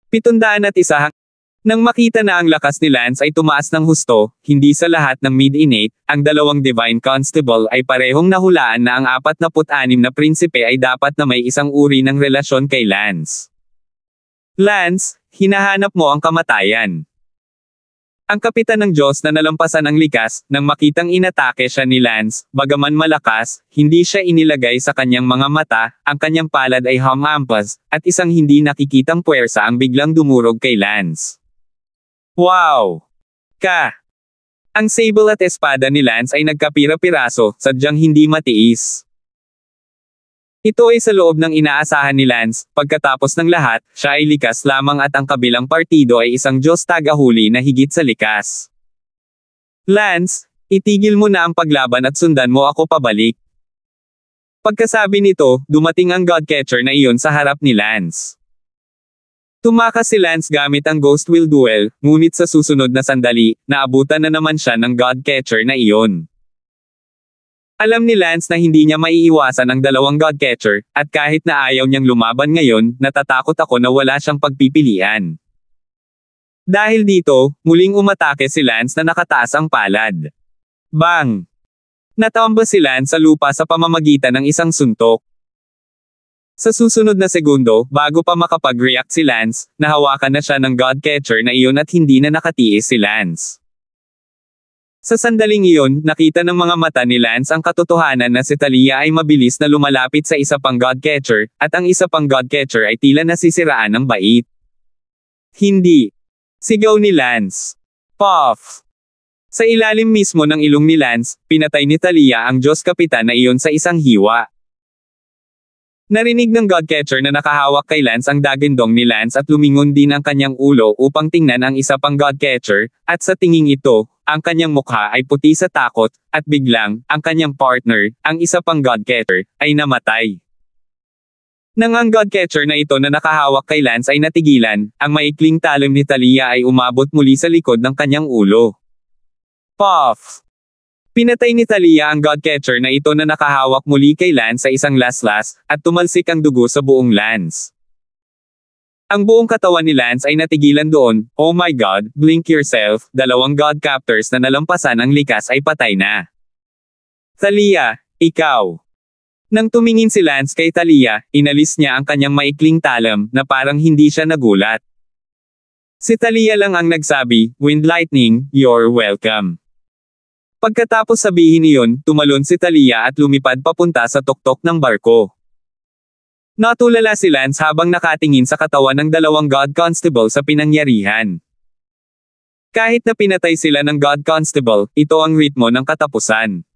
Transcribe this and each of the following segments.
701. Nang makita na ang lakas ni Lance ay tumaas ng husto, hindi sa lahat ng mid-innate, ang dalawang Divine Constable ay parehong nahulaan na ang 46 na prinsipe ay dapat na may isang uri ng relasyon kay Lance. Lance, hinahanap mo ang kamatayan. Ang kapitan ng Diyos na nalampasan ang likas, nang makitang inatake siya ni Lance, bagaman malakas, hindi siya inilagay sa kanyang mga mata, ang kanyang palad ay humampas, at isang hindi nakikitang puwersa ang biglang dumurog kay Lance. Wow! Ang sable at espada ni Lance ay nagkapira-piraso, sadyang hindi matiis. Ito ay sa loob ng inaasahan ni Lance, pagkatapos ng lahat, siya ay likas lamang at ang kabilang partido ay isang Diyos tagahuli na higit sa likas. Lance, itigil mo na ang paglaban at sundan mo ako pabalik. Pagkasabi nito, dumating ang Godcatcher na iyon sa harap ni Lance. Tumakas si Lance gamit ang Ghost Will Duel, ngunit sa susunod na sandali, naabutan na naman siya ng Godcatcher na iyon. Alam ni Lance na hindi niya maiiwasan ang dalawang Godcatcher, at kahit na ayaw niyang lumaban ngayon, natatakot ako na wala siyang pagpipilian. Dahil dito, muling umatake si Lance na nakataas ang palad. Bang! Natamba si Lance sa lupa sa pamamagitan ng isang suntok. Sa susunod na segundo, bago pa makapag-react si Lance, nahawakan na siya ng Godcatcher na iyon at hindi na nakatiis si Lance. Sa sandaling iyon, nakita ng mga mata ni Lance ang katotohanan na si Talia ay mabilis na lumalapit sa isa pang Godcatcher, at ang isa pang Godcatcher ay tila nasisiraan ng bait. Hindi. Sigaw ni Lance. Puff! Sa ilalim mismo ng ilong ni Lance, pinatay ni Talia ang Diyos Kapitan na iyon sa isang hiwa. Narinig ng Godcatcher na nakahawak kay Lance ang dagindong ni Lance at lumingon din ang kanyang ulo upang tingnan ang isa pang Godcatcher, at sa tinging ito, ang kanyang mukha ay puti sa takot, at biglang, ang kanyang partner, ang isa pang Godcatcher, ay namatay. Nang ang Godcatcher na ito na nakahawak kay Lance ay natigilan, ang maikling talim ni Talia ay umabot muli sa likod ng kanyang ulo. Puff! Pinatay ni Talia ang Godcatcher na ito na nakahawak muli kay Lance sa isang laslas, at tumalsik ang dugo sa buong Lance. Ang buong katawan ni Lance ay natigilan doon. Oh my God, blink yourself, dalawang Godcaptors na nalampasan ang likas ay patay na. Talia, ikaw. Nang tumingin si Lance kay Talia, inalis niya ang kanyang maikling talam, na parang hindi siya nagulat. Si Talia lang ang nagsabi, Wind Lightning, you're welcome. Pagkatapos sabihin iyon, tumalon si Talia at lumipad papunta sa tuktok ng barko. Natulala si Lance habang nakatingin sa katawan ng dalawang God Constable sa pinangyarihan. Kahit na pinatay sila ng God Constable, ito ang ritmo ng katapusan.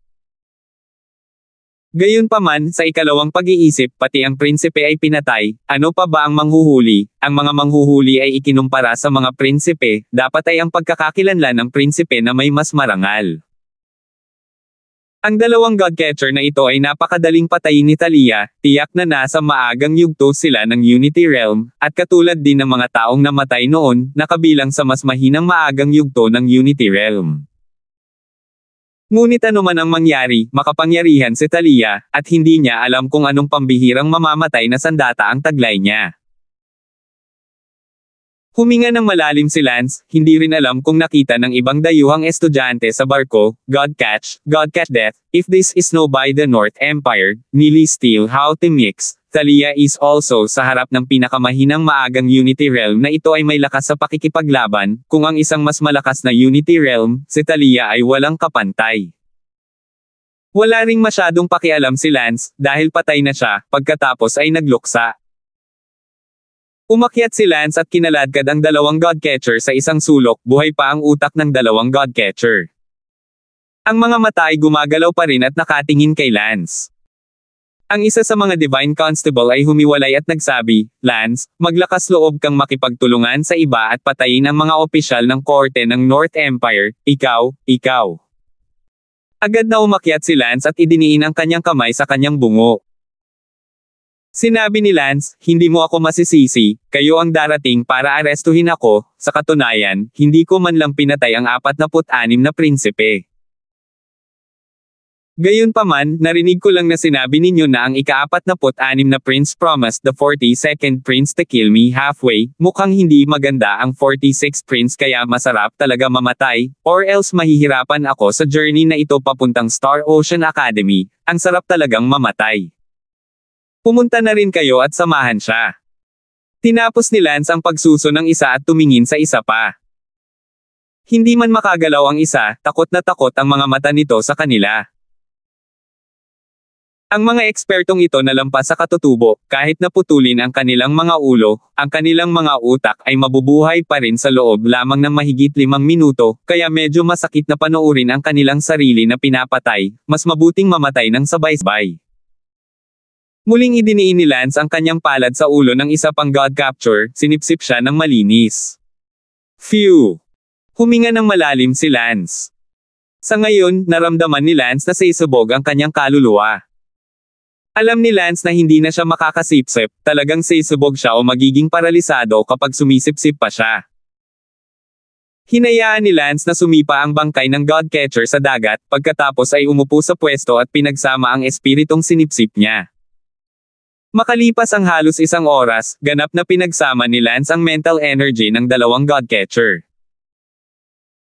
Gayunpaman, sa ikalawang pag-iisip, pati ang prinsipe ay pinatay. Ano pa ba ang manghuhuli? Ang mga manghuhuli ay ikinumpara sa mga prinsipe, dapat ay ang pagkakakilanlan ng prinsipe na may mas marangal. Ang dalawang Godcatcher na ito ay napakadaling patayin ni Talia, tiyak na nasa maagang yugto sila ng Unity Realm, at katulad din ng mga taong namatay noon, nakabilang sa mas mahinang maagang yugto ng Unity Realm. Ngunit ano man ang mangyari, makapangyarihan si Talia, at hindi niya alam kung anong pambihirang mamamatay na sandata ang taglay niya. Huminga ng malalim si Lance, hindi rin alam kung nakita ng ibang dayuhang estudyante sa barko, God catch death, if this is no by the North Empire, nili still how to mix. Talia is also sa harap ng pinakamahinang maagang Unity Realm na ito ay may lakas sa pakikipaglaban, kung ang isang mas malakas na Unity Realm, si Talia ay walang kapantay. Wala ring masyadong pakialam si Lance, dahil patay na siya, pagkatapos ay nagluksa. Umakyat si Lance at kinaladkad ang dalawang Godcatcher sa isang sulok, buhay pa ang utak ng dalawang Godcatcher. Ang mga mata ay gumagalaw pa rin at nakatingin kay Lance. Ang isa sa mga Divine Constable ay humiwalay at nagsabi, Lance, maglakas loob kang makipagtulungan sa iba at patayin ang mga opisyal ng korte ng North Empire, ikaw. Agad na umakyat si Lance at idiniin ang kanyang kamay sa kanyang bungo. Sinabi ni Lance, hindi mo ako masisisi, kayo ang darating para arestuhin ako, sa katunayan, hindi ko man lang pinatay ang 46 na prinsipe. Gayunpaman, narinig ko lang na sinabi ninyo na ang ika-46 na prince promised the 42nd prince to kill me halfway, mukhang hindi maganda ang 46th prince kaya masarap talaga mamatay, or else mahihirapan ako sa journey na ito papuntang Star Ocean Academy, ang sarap talagang mamatay. Pumunta na rin kayo at samahan siya. Tinapos ni Lance ang pagsuso ng isa at tumingin sa isa pa. Hindi man makagalaw ang isa, takot na takot ang mga mata nito sa kanila. Ang mga ekspertong ito nalampas sa katutubo, kahit naputulin ang kanilang mga ulo, ang kanilang mga utak ay mabubuhay pa rin sa loob lamang ng mahigit 5 minuto, kaya medyo masakit na panoorin ang kanilang sarili na pinapatay, mas mabuting mamatay ng sabay-sabay. Muling idiniin ni Lance ang kanyang palad sa ulo ng isa pang god capture, sinipsip siya ng malinis. Phew! Huminga ng malalim si Lance. Sa ngayon, naramdaman ni Lance na sisubog ang kanyang kaluluwa. Alam ni Lance na hindi na siya makakasipsip, talagang sisubog siya o magiging paralisado kapag sumisipsip pa siya. Hinayaan ni Lance na sumipa ang bangkay ng Godcatcher sa dagat, pagkatapos ay umupo sa pwesto at pinagsama ang espiritong sinipsip niya. Makalipas ang halos 1 oras, ganap na pinagsama ni Lance ang mental energy ng dalawang Godcatcher.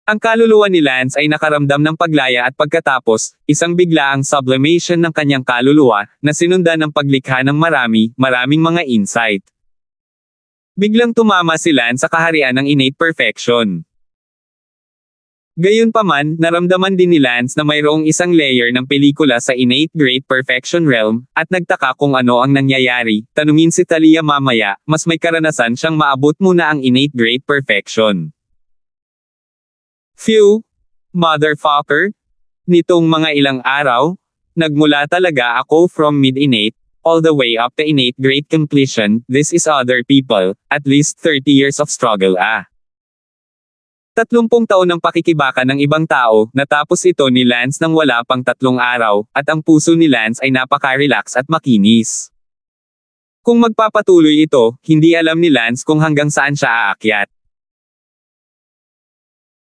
Ang kaluluwa ni Lance ay nakaramdam ng paglaya at pagkatapos, isang biglaang sublimation ng kanyang kaluluwa, na sinundan ng paglikha ng maraming mga insight. Biglang tumama si Lance sa kaharian ng innate perfection. Gayunpaman, naramdaman din ni Lance na mayroong isang layer ng pelikula sa innate great perfection realm, at nagtaka kung ano ang nangyayari. Tanungin si Talia mamaya, mas may karanasan siyang maabot muna ang innate great perfection. Phew! Motherfucker! Nitong mga ilang araw, nagmula talaga ako from mid-innate, all the way up to innate great completion, this is other people, at least 30 years of struggle 30 taon ng pakikibaka ng ibang tao, natapos ito ni Lance nang wala pang 3 araw, at ang puso ni Lance ay napaka-relax at makinis. Kung magpapatuloy ito, hindi alam ni Lance kung hanggang saan siya aakyat.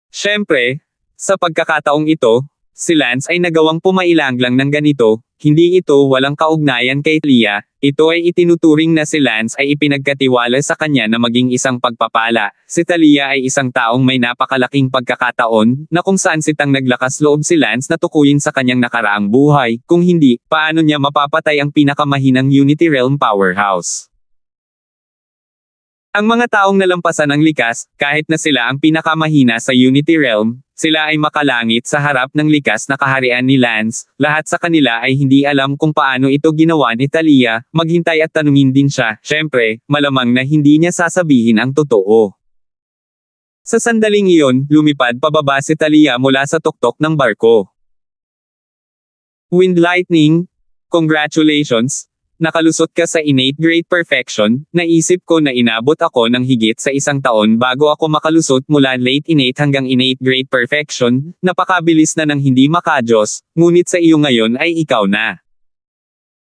Siyempre, sa pagkakataong ito, si Lance ay nagawang pumailang lang ng ganito, hindi ito walang kaugnayan kay Talia, ito ay itinuturing na si Lance ay ipinagkatiwala sa kanya na maging isang pagpapala. Si Talia ay isang taong may napakalaking pagkakataon, na kung saan sitang naglakas loob si Lance na tukuyin sa kanyang nakaraang buhay, kung hindi, paano niya mapapatay ang pinakamahinang Unity Realm powerhouse. Ang mga taong nalampasan ang likas, kahit na sila ang pinakamahina sa Unity Realm, sila ay makalangit sa harap ng likas na kaharian ni Lance, lahat sa kanila ay hindi alam kung paano ito ginawa ni Talia, maghintay at tanungin din siya, syempre, malamang na hindi niya sasabihin ang totoo. Sa sandaling iyon, lumipad pababa si Talia mula sa tuktok ng barko. Wind Lightning, congratulations! Nakalusot ka sa innate great perfection, naisip ko na inabot ako ng higit sa 1 taon bago ako makalusot mula late innate hanggang innate great perfection, napakabilis na ng hindi makajos, ngunit sa iyo ngayon ay ikaw na.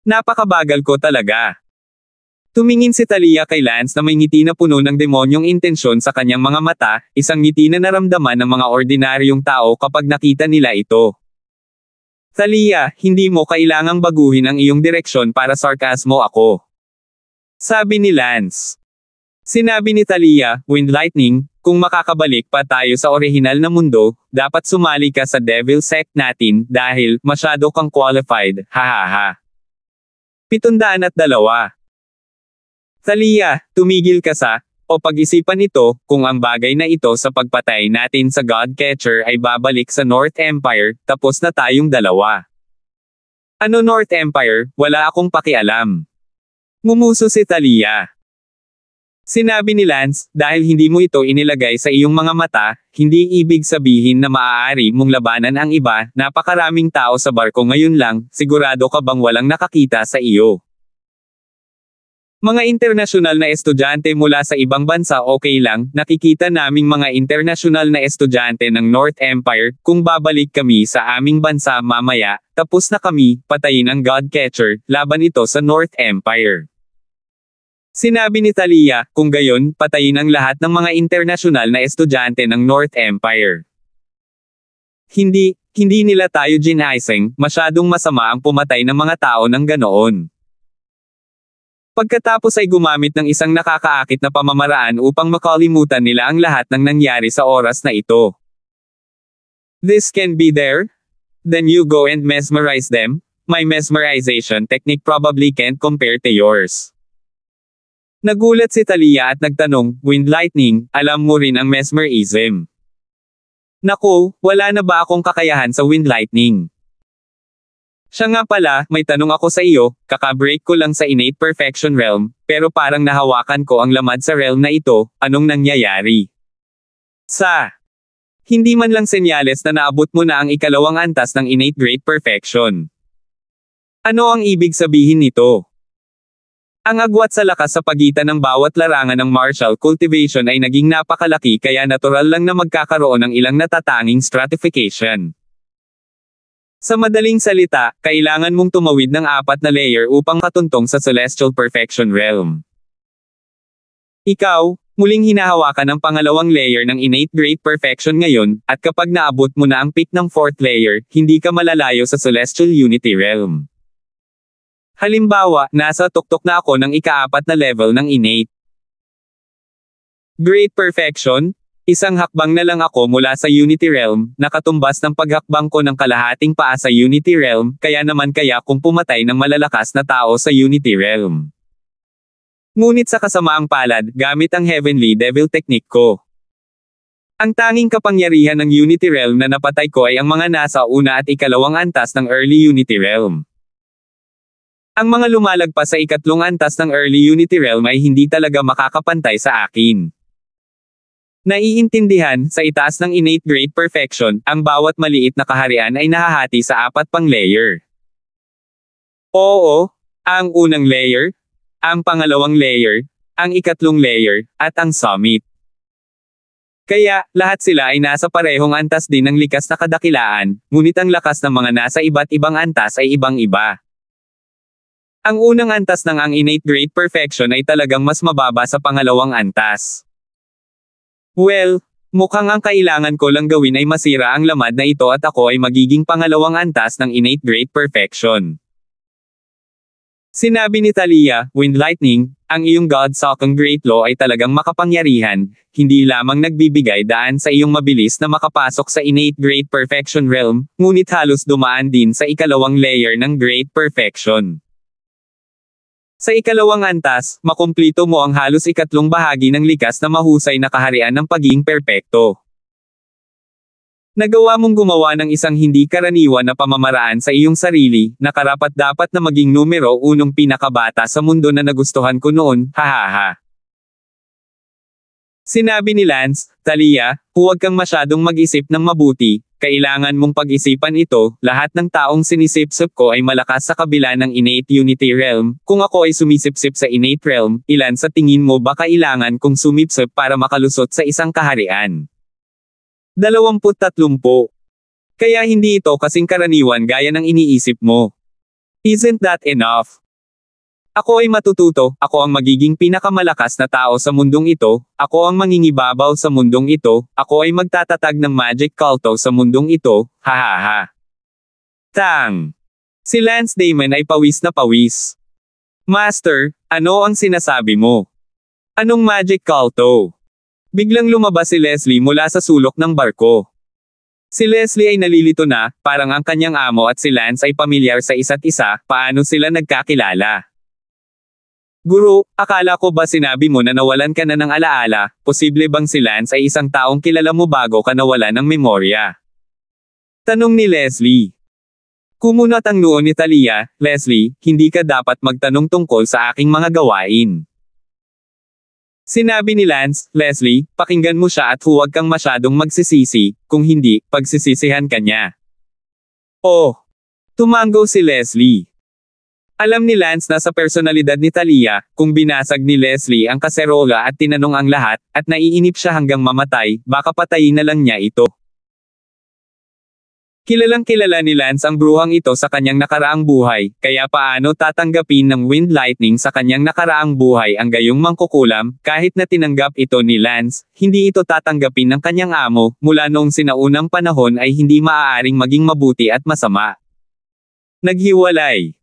Napakabagal ko talaga. Tumingin si Talia kay Lance na may ngiti na puno ng demonyong intensyon sa kanyang mga mata, isang ngiti na naramdaman ng mga ordinaryong tao kapag nakita nila ito. Talia, hindi mo kailangang baguhin ang iyong direksyon para sarkasmo ako. Sabi ni Lance. Sinabi ni Talia, Wind Lightning, kung makakabalik pa tayo sa orihinal na mundo, dapat sumali ka sa Devil Sect natin dahil masyado kang qualified, hahaha. 702. Talia, tumigil ka sa, o pag-isipan ito, kung ang bagay na ito sa pagpatay natin sa Godcatcher ay babalik sa North Empire, tapos na tayong dalawa. Ano North Empire, wala akong pakialam. Ngumuso si Talia. Sinabi ni Lance, dahil hindi mo ito inilagay sa iyong mga mata, hindi ibig sabihin na maaari mong labanan ang iba, napakaraming tao sa barko ngayon lang, sigurado ka bang walang nakakita sa iyo? Mga internasyonal na estudyante mula sa ibang bansa okay lang, nakikita naming mga internasyonal na estudyante ng North Empire, kung babalik kami sa aming bansa mamaya, tapos na kami, patayin ang Godcatcher, laban ito sa North Empire. Sinabi ni Talia, kung gayon, patayin ang lahat ng mga internasyonal na estudyante ng North Empire. Hindi, Hindi nila tayo ginising, masyadong masama ang pumatay ng mga tao ng ganoon. Pagkatapos ay gumamit ng isang nakakaakit na pamamaraan upang makalimutan nila ang lahat ng nangyari sa oras na ito. This can be there? Then you go and mesmerize them? My mesmerization technique probably can't compare to yours. Nagulat si Talia at nagtanong, Wind Lightning, alam mo rin ang mesmerism. Naku, wala na ba akong kakayahan sa Wind Lightning? Siya nga pala, may tanong ako sa iyo, kakabreak ko lang sa innate perfection realm, pero parang nahawakan ko ang lamad sa realm na ito, anong nangyayari? Hindi man lang senyales na naabot mo na ang ikalawang antas ng innate great perfection. Ano ang ibig sabihin nito? Ang agwat sa lakas sa pagitan ng bawat larangan ng martial cultivation ay naging napakalaki kaya natural lang na magkakaroon ng ilang natatanging stratification. Sa madaling salita, kailangan mong tumawid ng 4 na layer upang katuntong sa celestial perfection realm. Ikaw, muling hinahawakan ang pangalawang layer ng innate great perfection ngayon, at kapag naabot mo na ang peak ng 4th layer, hindi ka malalayo sa celestial unity realm. Halimbawa, nasa tuktok na ako ng ika-4 na level ng innate great perfection. Isang hakbang na lang ako mula sa unity realm, nakatumbas ng paghakbang ko ng kalahating paa sa unity realm, kaya naman kaya kung pumatay ng malalakas na tao sa unity realm. Ngunit sa kasamaang palad, gamit ang heavenly devil technique ko. Ang tanging kapangyarihan ng unity realm na napatay ko ay ang mga nasa una at ikalawang antas ng early unity realm. Ang mga lumalagpas sa ikatlong antas ng early unity realm ay hindi talaga makakapantay sa akin. Naiintindihan, sa itaas ng innate great perfection, ang bawat maliit na kaharian ay nahahati sa 4 pang layer. Oo, ang unang layer, ang pangalawang layer, ang ikatlong layer, at ang summit. Kaya, lahat sila ay nasa parehong antas din ng likas na kadakilaan, ngunit ang lakas ng mga nasa iba't ibang antas ay ibang-iba. Ang unang antas ng ang innate great perfection ay talagang mas mababa sa pangalawang antas. Well, mukhang ang kailangan ko lang gawin ay masira ang lamad na ito at ako ay magiging pangalawang antas ng innate great perfection. Sinabi ni Talia, Wind Lightning, ang iyong God-Sokong Great Law ay talagang makapangyarihan, hindi lamang nagbibigay daan sa iyong mabilis na makapasok sa innate great perfection realm, ngunit halos dumaan din sa ikalawang layer ng great perfection. Sa ikalawang antas, makumplito mo ang halos ikatlong bahagi ng likas na mahusay na kaharian ng pagiging perpekto. Nagawa mong gumawa ng isang hindi karaniwan na pamamaraan sa iyong sarili, na karapat-dapat na maging numero 1 pinakabata sa mundo na nagustuhan ko noon, hahaha. Sinabi ni Lance, Talia, huwag kang masyadong mag-isip ng mabuti, kailangan mong pag-isipan ito, lahat ng taong sinisipsip ko ay malakas sa kabila ng innate unity realm, kung ako ay sumisipsip sa innate realm, ilan sa tingin mo ba kailangan kong sumipsip para makalusot sa isang kaharian? 20-30. Kaya hindi ito kasing karaniwan gaya ng iniisip mo. Isn't that enough? Ako ay matututo, ako ang magiging pinakamalakas na tao sa mundong ito, ako ang mangingibabaw sa mundong ito, ako ay magtatatag ng magic culto sa mundong ito, hahaha. Tang! Si Lance Damon ay pawis na pawis. Master, ano ang sinasabi mo? Anong magic culto? Biglang lumabas si Leslie mula sa sulok ng barko. Si Leslie ay nalilito na, parang ang kanyang amo at si Lance ay pamilyar sa isa't isa, paano sila nagkakilala? Guro, akala ko ba sinabi mo na nawalan ka na ng alaala, posible bang si Lance ay isang taong kilala mo bago ka nawalan ng memorya? Tanong ni Leslie. Kumunat ang noo ni Talia, Leslie, hindi ka dapat magtanong tungkol sa aking mga gawain. Sinabi ni Lance, Leslie, pakinggan mo siya at huwag kang masyadong magsisisi, kung hindi, pagsisisihan ka niya. Oh! Tumango si Leslie. Alam ni Lance na sa personalidad ni Talia, kung binasag ni Leslie ang kaserola at tinanong ang lahat, at naiinip siya hanggang mamatay, baka patayin na lang niya ito. Kilalang kilala ni Lance ang bruhang ito sa kanyang nakaraang buhay, kaya paano tatanggapin ng Wind Lightning sa kanyang nakaraang buhay ang gayong mangkukulam, kahit na tinanggap ito ni Lance, hindi ito tatanggapin ng kanyang amo, mula noong sinaunang panahon ay hindi maaaring maging mabuti at masama. Naghiwalay.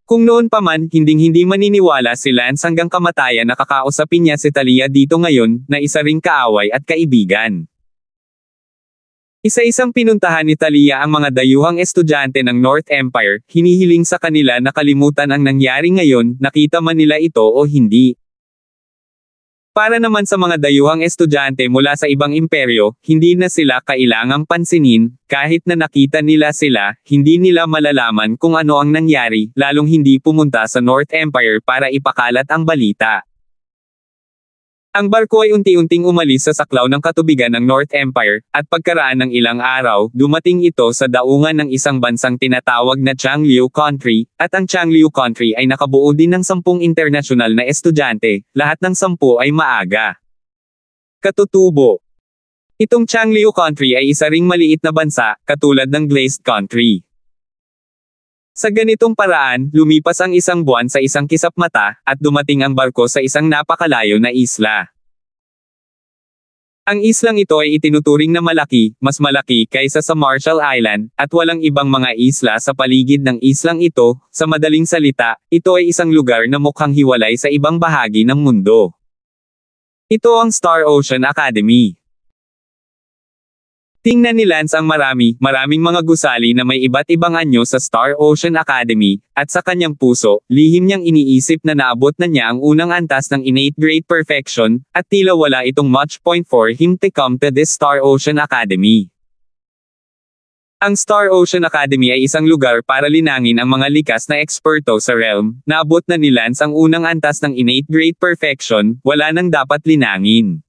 Kung noon pa man, hinding-hindi maniniwala si Lance hanggang kamatayan na kakausapin niya si Talia dito ngayon, na isa ring kaaway at kaibigan. Isa-isang pinuntahan ni Talia ang mga dayuhang estudyante ng North Empire, hinihiling sa kanila na kalimutan ang nangyari ngayon, nakita man nila ito o hindi. Para naman sa mga dayuhang estudyante mula sa ibang imperyo, hindi na sila kailangang pansinin, kahit na nakita nila sila, hindi nila malalaman kung ano ang nangyari, lalong hindi pumunta sa North Empire para ipakalat ang balita. Ang barko ay unti-unting umalis sa saklaw ng katubigan ng North Empire, at pagkaraan ng ilang araw, dumating ito sa daungan ng isang bansang tinatawag na Changliu Country, at ang Changliu Country ay nakabuo din ng 10 internasyonal na estudyante, lahat ng 10 ay maaga. Katutubo. Itong Changliu Country ay isa ring maliit na bansa, katulad ng Glazed Country. Sa ganitong paraan, lumipas ang isang buwan sa isang kisap mata, at dumating ang barko sa isang napakalayo na isla. Ang islang ito ay itinuturing na malaki, mas malaki kaysa sa Marshall Island, at walang ibang mga isla sa paligid ng islang ito. Sa madaling salita, ito ay isang lugar na mukhang hiwalay sa ibang bahagi ng mundo. Ito ang Star Ocean Academy. Tingnan ni Lance ang maraming mga gusali na may iba't ibang anyo sa Star Ocean Academy, at sa kanyang puso, lihim niyang iniisip na naabot na niya ang unang antas ng innate great perfection, at tila wala itong much point for him to come to this Star Ocean Academy. Ang Star Ocean Academy ay isang lugar para linangin ang mga likas na eksperto sa realm. Naabot na ni Lance ang unang antas ng innate great perfection, wala nang dapat linangin.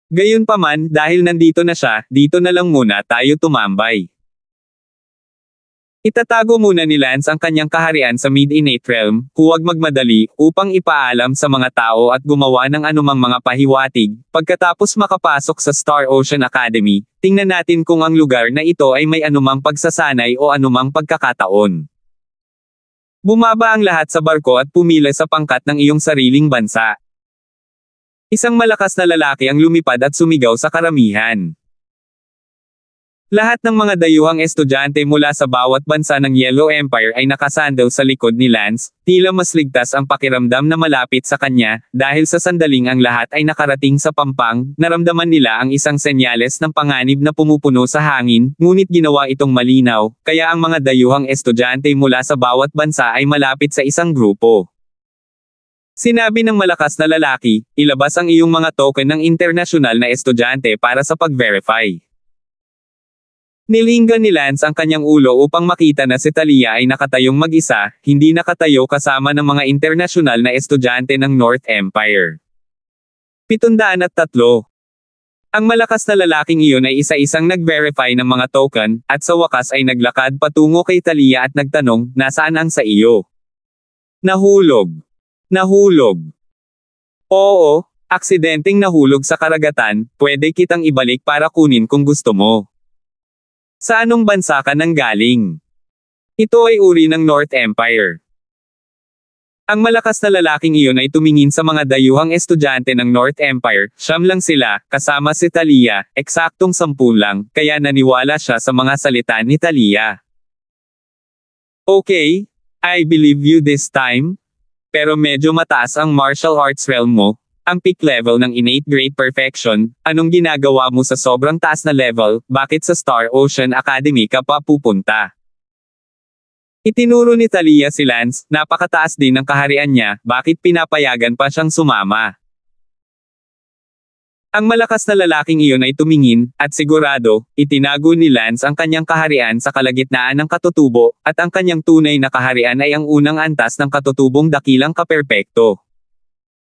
Gayunpaman, dahil nandito na siya, dito na lang muna tayo tumambay. Itatago muna ni Lance ang kanyang kaharian sa Mid-Innate Realm, huwag magmadali, upang ipaalam sa mga tao at gumawa ng anumang mga pahiwatig. Pagkatapos makapasok sa Star Ocean Academy, tingnan natin kung ang lugar na ito ay may anumang pagsasanay o anumang pagkakataon. Bumaba ang lahat sa barko at pumila sa pangkat ng iyong sariling bansa. Isang malakas na lalaki ang lumipad at sumigaw sa karamihan. Lahat ng mga dayuhang estudyante mula sa bawat bansa ng Yellow Empire ay nakasandal sa likod ni Lance, tila mas ligtas ang pakiramdam na malapit sa kanya, dahil sa sandaling ang lahat ay nakarating sa pampang, naramdaman nila ang isang senyales ng panganib na pumupuno sa hangin, ngunit ginawa itong malinaw, kaya ang mga dayuhang estudyante mula sa bawat bansa ay malapit sa isang grupo. Sinabi ng malakas na lalaki, ilabas ang iyong mga token ng internasyonal na estudyante para sa pag-verify. Nilinggan ni Lance ang kanyang ulo upang makita na si Talia ay nakatayong mag-isa, hindi nakatayo kasama ng mga internasyonal na estudyante ng North Empire. 703. Ang malakas na lalaking iyon ay isa-isang nag-verify ng mga token, at sa wakas ay naglakad patungo kay Talia at nagtanong, nasaan ang sa iyo? Nahulog. Nahulog. Oo, aksidenteng nahulog sa karagatan, pwede kitang ibalik para kunin kung gusto mo. Sa anong bansa ka nanggaling? Ito ay uri ng North Empire. Ang malakas na lalaking iyon ay tumingin sa mga dayuhang estudyante ng North Empire, 9 lang sila, kasama si Talia, eksaktong 10 lang, kaya naniwala siya sa mga salita ni Talia. Okay, I believe you this time. Pero medyo mataas ang martial arts realm mo, ang peak level ng innate great perfection, anong ginagawa mo sa sobrang taas na level, bakit sa Star Ocean Academy ka pa pupunta? Itinuro ni Talia si Lance, napakataas din ng kaharian niya, bakit pinapayagan pa siyang sumama? Ang malakas na lalaking iyon ay tumingin, at sigurado, itinago ni Lance ang kanyang kaharian sa kalagitnaan ng katutubo, at ang kanyang tunay na kaharian ay ang unang antas ng katutubong dakilang kaperpekto.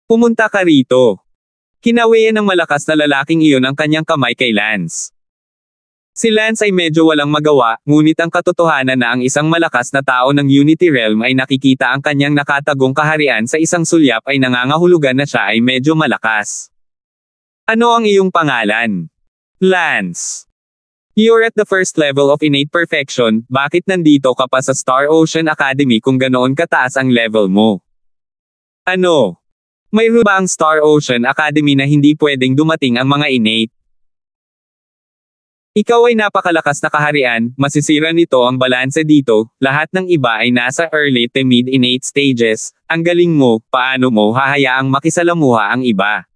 Pumunta ka rito. Kinawayan ng malakas na lalaking iyon ang kanyang kamay kay Lance. Si Lance ay medyo walang magawa, ngunit ang katotohanan na ang isang malakas na tao ng Unity Realm ay nakikita ang kanyang nakatagong kaharian sa isang sulyap ay nangangahulugan na siya ay medyo malakas. Ano ang iyong pangalan? Lance. You're at the first level of innate perfection, bakit nandito ka pa sa Star Ocean Academy kung ganoon kataas ang level mo? Ano? May rule ba ang Star Ocean Academy na hindi pwedeng dumating ang mga innate? Ikaw ay napakalakas na kaharian, masisira nito ang balanse dito, lahat ng iba ay nasa early to mid innate stages, ang galing mo, paano mo hahayaang makisalamuha ang iba?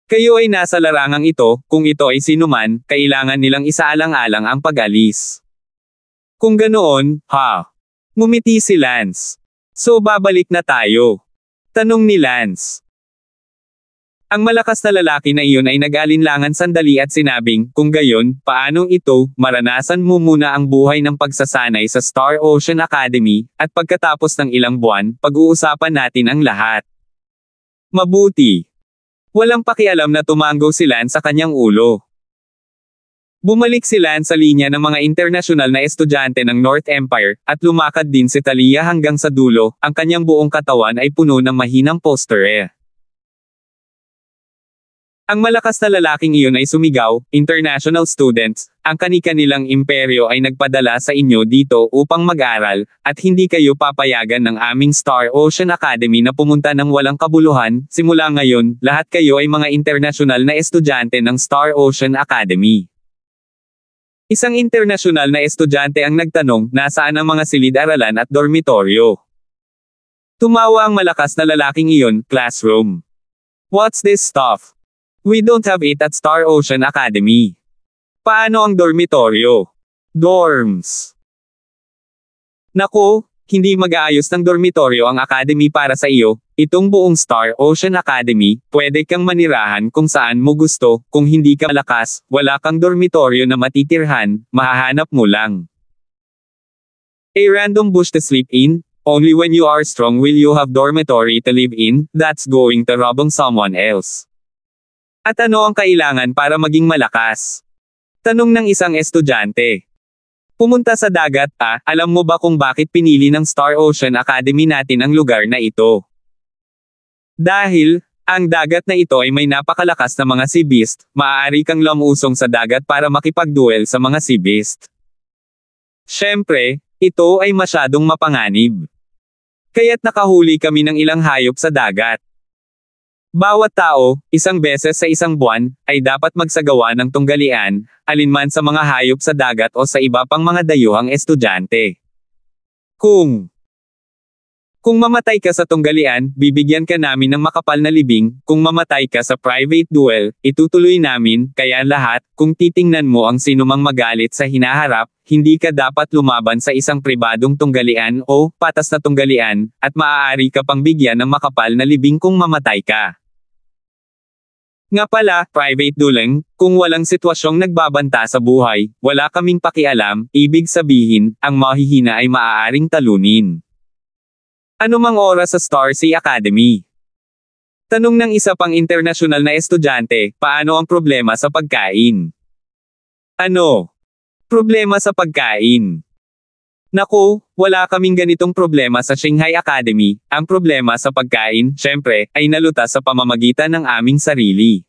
Kayo ay nasa larangang ito, kung ito ay sinuman, kailangan nilang isaalang-alang ang pag-alis. Kung ganoon, ha? Ngumiti si Lance. So babalik na tayo. Tanong ni Lance. Ang malakas na lalaki na iyon ay nag-alinlangan sandali at sinabing, kung gayon, paanong ito, maranasan mo muna ang buhay ng pagsasanay sa Star Ocean Academy, at pagkatapos ng ilang buwan, pag-uusapan natin ang lahat. Mabuti. Walang pakialam na tumango si Lance sa kanyang ulo. Bumalik si Lance sa linya ng mga internasyonal na estudyante ng North Empire, at lumakad din si Talia hanggang sa dulo, ang kanyang buong katawan ay puno ng mahinang poster. Ang malakas na lalaking iyon ay sumigaw, international students, ang kani-kanilang imperyo ay nagpadala sa inyo dito upang mag-aral, at hindi kayo papayagan ng aming Star Ocean Academy na pumunta ng walang kabuluhan, simula ngayon, lahat kayo ay mga internasyonal na estudyante ng Star Ocean Academy. Isang internasyonal na estudyante ang nagtanong, nasaan ang mga silid-aralan at dormitoryo? Tumawa ang malakas na lalaking iyon, classroom. What's this stuff? We don't have it at Star Ocean Academy. Paano ang dormitoryo? Dorms. Naku, hindi mag-aayos ng dormitoryo ang academy para sa iyo, itong buong Star Ocean Academy, pwede kang manirahan kung saan mo gusto, kung hindi ka malakas, wala kang dormitoryo na matitirhan, mahahanap mo lang. A random bush to sleep in, only when you are strong will you have dormitory to live in, that's going to rob someone else. At ano ang kailangan para maging malakas? Tanong ng isang estudyante. Pumunta sa dagat, alam mo ba kung bakit pinili ng Star Ocean Academy natin ang lugar na ito? Dahil, ang dagat na ito ay may napakalakas na mga sea beast, maaari kang lumusong sa dagat para makipagduel sa mga sea beast. Siyempre, ito ay masyadong mapanganib. Kaya't nakahuli kami ng ilang hayop sa dagat. Bawat tao, isang beses sa isang buwan, ay dapat magsagawa ng tunggalian, alinman sa mga hayop sa dagat o sa iba pang mga dayuhang estudyante. Kung mamatay ka sa tunggalian, bibigyan ka namin ng makapal na libing, kung mamatay ka sa private duel, itutuloy namin, kaya lahat, kung titingnan mo ang sinumang magalit sa hinaharap, hindi ka dapat lumaban sa isang pribadong tunggalian o patas na tunggalian, at maaari ka pang bigyan ng makapal na libing kung mamatay ka. Nga pala, private dueling, kung walang sitwasyong nagbabanta sa buhay, wala kaming pakialam, ibig sabihin, ang mahihina ay maaaring talunin. Ano mang oras sa Star Sea Academy? Tanong ng isa pang internasyonal na estudyante, paano ang problema sa pagkain? Ano? Problema sa pagkain? Naku, wala kaming ganitong problema sa Shanghai Academy, ang problema sa pagkain, syempre, ay nalutas sa pamamagitan ng aming sarili.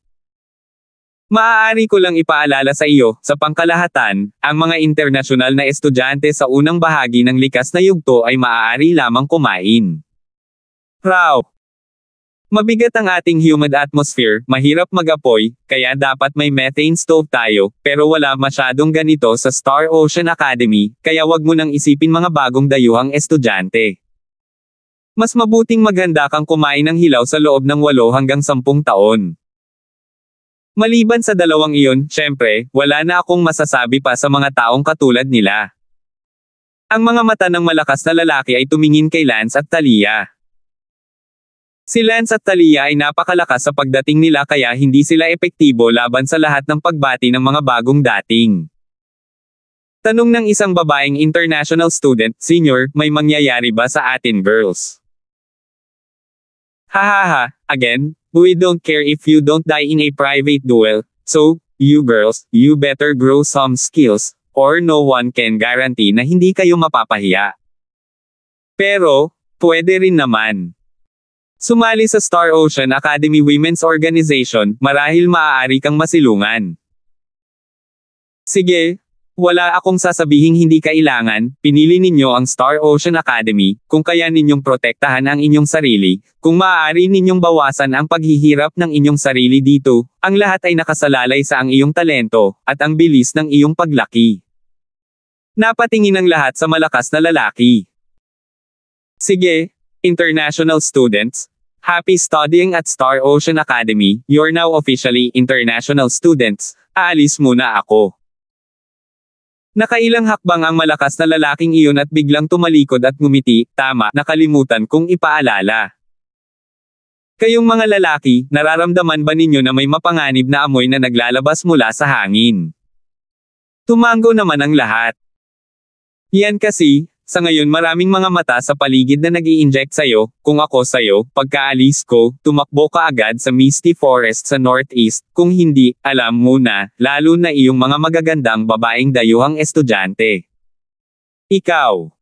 Maaari ko lang ipaalala sa iyo, sa pangkalahatan, ang mga internasyonal na estudyante sa unang bahagi ng likas na yugto ay maaari lamang kumain. Raw. Mabigat ang ating humid atmosphere, mahirap mag-apoy, kaya dapat may methane stove tayo, pero wala masyadong ganito sa Star Ocean Academy, kaya wag mo nang isipin mga bagong dayuhang estudyante. Mas mabuting maghanda kang kumain ng hilaw sa loob ng 8 hanggang 10 taon. Maliban sa dalawang iyon, syempre, wala na akong masasabi pa sa mga taong katulad nila. Ang mga mata ng malakas na lalaki ay tumingin kay Lance at Talia. Si Lance at Talia ay napakalakas sa pagdating nila kaya hindi sila epektibo laban sa lahat ng pagbati ng mga bagong dating. Tanong ng isang babaeng international student, Senior, may mangyayari ba sa atin girls? Hahaha, again, we don't care if you don't die in a private duel, so, you girls, you better grow some skills, or no one can guarantee na hindi kayo mapapahiya. Pero, pwede rin naman. Sumali sa Star Ocean Academy Women's Organization, marahil maaari kang masilungan. Sige, wala akong sasabihing hindi kailangan, pinili ninyo ang Star Ocean Academy, kung kaya ninyong protektahan ang inyong sarili, kung maaari ninyong bawasan ang paghihirap ng inyong sarili dito, ang lahat ay nakasalalay sa ang iyong talento, at ang bilis ng iyong paglaki. Napatingin ang lahat sa malakas na lalaki. Sige, international students, happy studying at Star Ocean Academy, you're now officially international students, aalis muna ako. Nakailang hakbang ang malakas na lalaking iyon at biglang tumalikod at ngumiti, tama, nakalimutan kong ipaalala. Kayong mga lalaki, nararamdaman ba ninyo na may mapanganib na amoy na naglalabas mula sa hangin? Tumango naman ang lahat. Yan kasi, sa ngayon maraming mga mata sa paligid na nag-i-inject sa'yo, kung ako sa'yo, pagkaalis ko, tumakbo ka agad sa misty forest sa northeast, kung hindi, alam mo na, lalo na iyong mga magagandang babaeng dayuhang estudyante. Ikaw.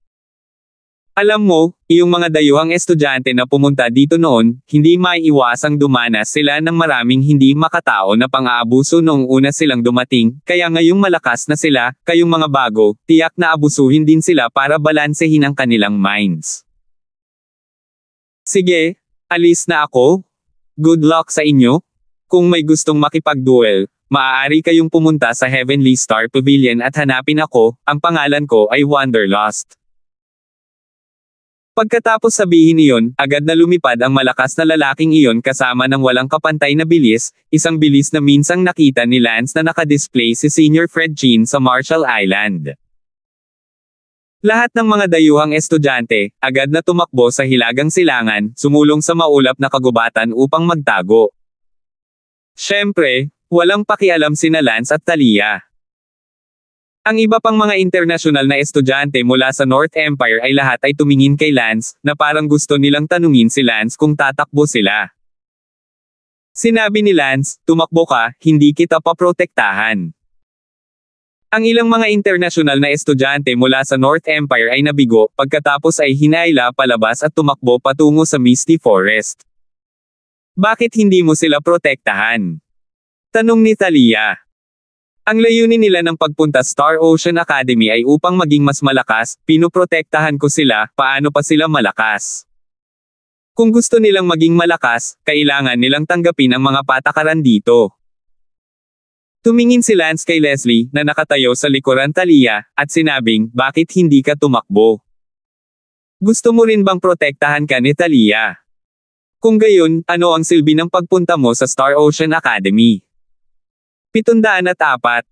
Alam mo, iyong mga dayuhang estudyante na pumunta dito noon, hindi maiiwasang dumanas sila ng maraming hindi makatao na pang-aabuso noong una silang dumating, kaya ngayong malakas na sila, kayong mga bago, tiyak na abusuhin din sila para balansehin ang kanilang minds. Sige, alis na ako. Good luck sa inyo. Kung may gustong makipag-duel, maaari kayong pumunta sa Heavenly Star Pavilion at hanapin ako, ang pangalan ko ay Wanderlust. Pagkatapos sabihin iyon, agad na lumipad ang malakas na lalaking iyon kasama ng walang kapantay na bilis, isang bilis na minsang nakita ni Lance na nakadisplay si Senior Fred Jean sa Marshall Island. Lahat ng mga dayuhang estudyante, agad na tumakbo sa hilagang silangan, sumulong sa maulap na kagubatan upang magtago. Siyempre, walang pakialam sina Lance at Talia. Ang iba pang mga internasyonal na estudyante mula sa North Empire ay lahat ay tumingin kay Lance, na parang gusto nilang tanungin si Lance kung tatakbo sila. Sinabi ni Lance, tumakbo ka, hindi kita paprotektahan. Ang ilang mga internasyonal na estudyante mula sa North Empire ay nabigo, pagkatapos ay hinayla palabas at tumakbo patungo sa Misty Forest. Bakit hindi mo sila protektahan? Tanong ni Talia. Ang layunin nila ng pagpunta Star Ocean Academy ay upang maging mas malakas, pinoprotektahan ko sila, paano pa sila malakas? Kung gusto nilang maging malakas, kailangan nilang tanggapin ang mga patakaran dito. Tumingin si Lance kay Leslie, na nakatayo sa likuran Talia, at sinabing, bakit hindi ka tumakbo? Gusto mo rin bang protektahan ka ni Talia? Kung gayon, ano ang silbi ng pagpunta mo sa Star Ocean Academy? 704.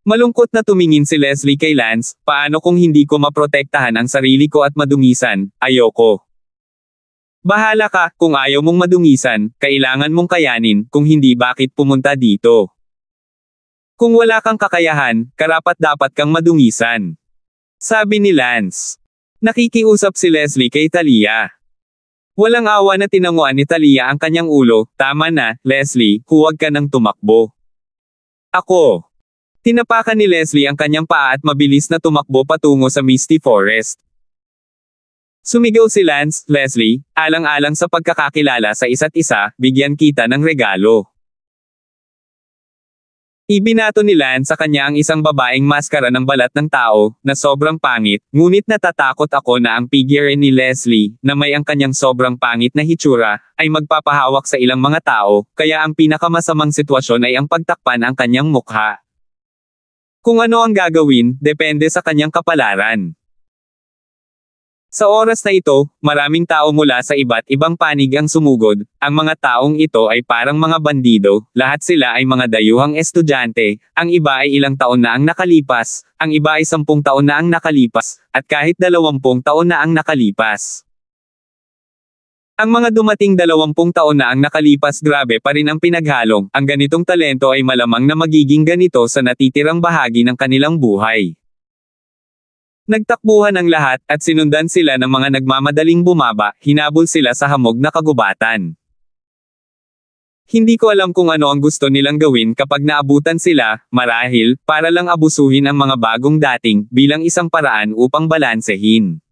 Malungkot na tumingin si Leslie kay Lance, paano kung hindi ko maprotektahan ang sarili ko at madungisan, ayoko. Bahala ka, kung ayaw mong madungisan, kailangan mong kayanin, kung hindi bakit pumunta dito. Kung wala kang kakayahan, karapat-dapat kang madungisan. Sabi ni Lance. Nakikiusap si Leslie kay Talia. Walang awa na tinanguan ni Talia ang kanyang ulo, tama na, Leslie, huwag ka nang tumakbo. Ako. Tinapakan ni Leslie ang kanyang paa at mabilis na tumakbo patungo sa Misty Forest. Sumigaw si Lance, Leslie, alang-alang sa pagkakakilala sa isa't isa, bigyan kita ng regalo. Ibinato ni Lance sa kanya ang isang babaeng maskara ng balat ng tao, na sobrang pangit, ngunit natatakot ako na ang figure ni Leslie, na may ang kanyang sobrang pangit na hitsura, ay magpapahawak sa ilang mga tao, kaya ang pinakamasamang sitwasyon ay ang pagtakpan ang kanyang mukha. Kung ano ang gagawin, depende sa kanyang kapalaran. Sa oras na ito, maraming tao mula sa iba't ibang panig ang sumugod, ang mga taong ito ay parang mga bandido, lahat sila ay mga dayuhang estudyante, ang iba ay ilang taon na ang nakalipas, ang iba ay 10 taon na ang nakalipas, at kahit 20 taon na ang nakalipas. Ang mga dumating 20 taon na ang nakalipas grabe pa rin ang pinaghalong, ang ganitong talento ay malamang na magiging ganito sa natitirang bahagi ng kanilang buhay. Nagtakbuhan ang lahat, at sinundan sila ng mga nagmamadaling bumaba, hinabol sila sa hamog na kagubatan. Hindi ko alam kung ano ang gusto nilang gawin kapag naabutan sila, marahil, para lang abusuhin ang mga bagong dating, bilang isang paraan upang balansehin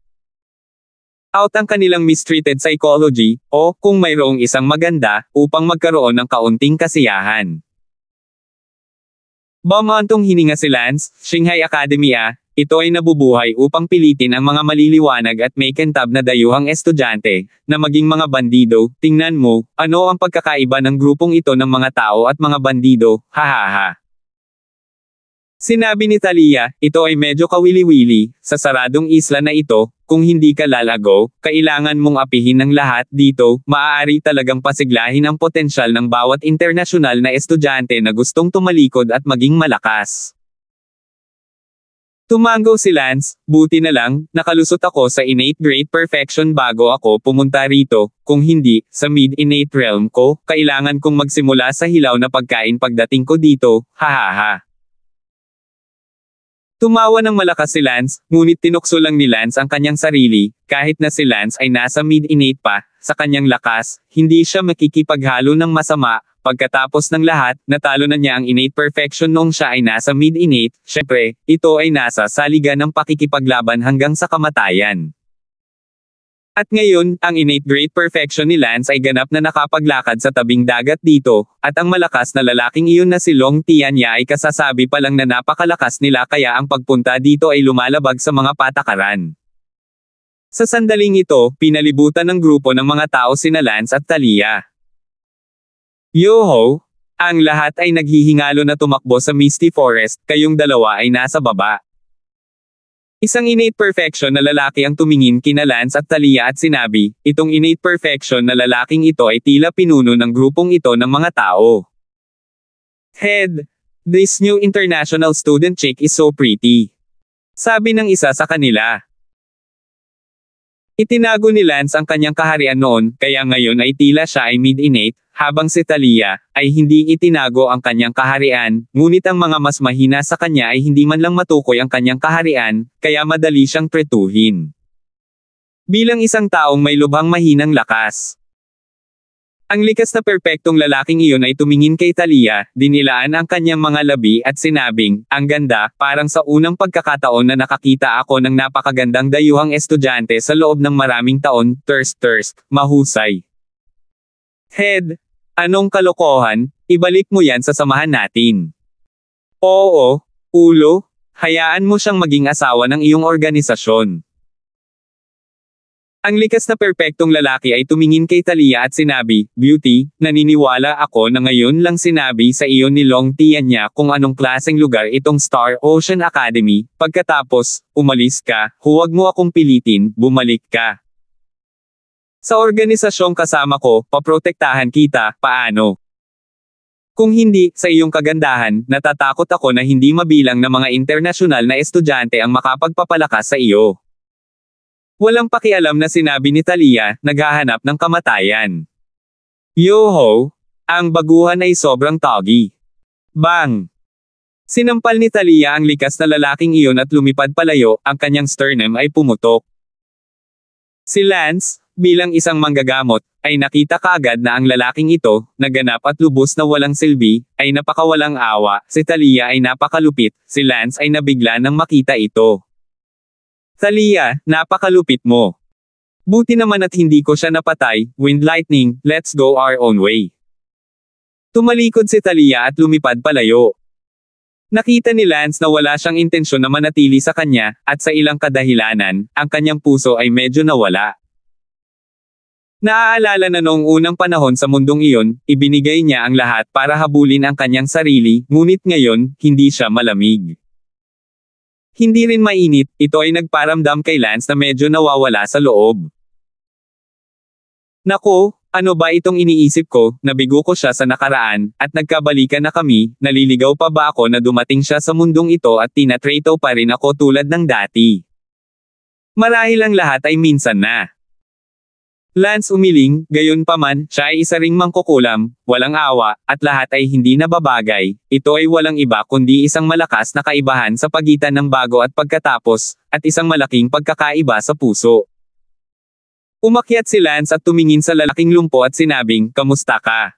out ang kanilang mistreated psychology, o, kung mayroong isang maganda, upang magkaroon ng kaunting kasiyahan. Bumantong hininga si Lance, Shanghai Academy ito ay nabubuhay upang pilitin ang mga maliliwanag at may kintab na dayuhang estudyante, na maging mga bandido. Tingnan mo, ano ang pagkakaiba ng grupong ito ng mga tao at mga bandido, hahaha. Sinabi ni Talia, ito ay medyo kawili-wili, sa saradong isla na ito, kung hindi ka lalago, kailangan mong apihin ng lahat dito, maaari talagang pasiglahin ang potensyal ng bawat internasyonal na estudyante na gustong tumalikod at maging malakas. Tumango si Lance, buti na lang, nakalusot ako sa innate great perfection bago ako pumunta rito, kung hindi, sa mid-innate realm ko, kailangan kong magsimula sa hilaw na pagkain pagdating ko dito, hahaha. Tumawa ng malakas si Lance, ngunit tinukso lang ni Lance ang kanyang sarili, kahit na si Lance ay nasa mid-innate pa, sa kanyang lakas, hindi siya makikipaghalo ng masama. Pagkatapos ng lahat, natalo na niya ang innate perfection noong siya ay nasa mid-innate, syempre, ito ay nasa saligan ng pakikipaglaban hanggang sa kamatayan. At ngayon, ang innate great perfection ni Lance ay ganap na nakapaglakad sa tabing dagat dito, at ang malakas na lalaking iyon na si Long Tianya ay kasasabi pa lang na napakalakas nila kaya ang pagpunta dito ay lumalabag sa mga patakaran. Sa sandaling ito, pinalibutan ng grupo ng mga tao sina Lance at Talia. Yoho! Ang lahat ay naghihingalo na tumakbo sa Misty Forest, kayong dalawa ay nasa baba. Isang innate perfection na lalaki ang tumingin kina Lance at Talia at sinabi, itong innate perfection na lalaking ito ay tila pinuno ng grupong ito ng mga tao. Head, this new international student chick is so pretty. Sabi ng isa sa kanila. Itinago ni Lance ang kanyang kaharian noon, kaya ngayon ay tila siya ay mid-innate, habang si Talia, ay hindi itinago ang kanyang kaharian, ngunit ang mga mas mahina sa kanya ay hindi man lang matukoy ang kanyang kaharian, kaya madali siyang tretuhin. Bilang isang taong may lubhang mahinang lakas. Ang likas na perpektong lalaking iyon ay tumingin kay Talia, dinilaan ang kanyang mga labi at sinabing, ang ganda, parang sa unang pagkakataon na nakakita ako ng napakagandang dayuhang estudyante sa loob ng maraming taon, thirst, mahusay. Head, anong kalokohan, ibalik mo yan sa samahan natin. Oo, ulo, hayaan mo siyang maging asawa ng iyong organisasyon. Ang likas na perpektong lalaki ay tumingin kay Talia at sinabi, Beauty, naniniwala ako na ngayon lang sinabi sa iyo ni Long Tianya kung anong klaseng lugar itong Star Ocean Academy, pagkatapos, umalis ka, huwag mo akong pilitin, bumalik ka. Sa organisasyong kasama ko, paprotektahan kita, paano? Kung hindi, sa iyong kagandahan, natatakot ako na hindi mabilang na mga internasyonal na estudyante ang makapagpapalakas sa iyo. Walang pakialam na sinabi ni Talia, naghahanap ng kamatayan. Yoho! Ang baguhan ay sobrang toggy. Bang! Sinampal ni Talia ang likas na lalaking iyon at lumipad palayo, ang kanyang sternum ay pumutok. Si Lance, bilang isang manggagamot, ay nakita kaagad na ang lalaking ito, naganap at lubos na walang silbi, ay napakawalang awa, si Talia ay napakalupit, si Lance ay nabigla nang makita ito. Talia, napakalupit mo. Buti naman at hindi ko siya napatay, wind lightning, let's go our own way. Tumalikod si Talia at lumipad palayo. Nakita ni Lance na wala siyang intensyon na manatili sa kanya, at sa ilang kadahilanan, ang kanyang puso ay medyo nawala. Naaalala na noong unang panahon sa mundong iyon, ibinigay niya ang lahat para habulin ang kanyang sarili, ngunit ngayon, hindi siya malamig. Hindi rin mainit, ito ay nagparamdam kay Lance na medyo nawawala sa loob. Nako, ano ba itong iniisip ko, nabigo ko siya sa nakaraan, at nagkabalikan na kami, naliligaw pa ba ako na dumating siya sa mundong ito at tinatrato pa rin ako tulad ng dati. Marahil ang lahat ay minsan na. Lance umiling, gayon pa man, siya ay isa ring mangkukulam, walang awa, at lahat ay hindi nababagay, ito ay walang iba kundi isang malakas na kaibahan sa pagitan ng bago at pagkatapos, at isang malaking pagkakaiba sa puso. Umakyat si Lance at tumingin sa lalaking lumpo at sinabing, kamusta ka?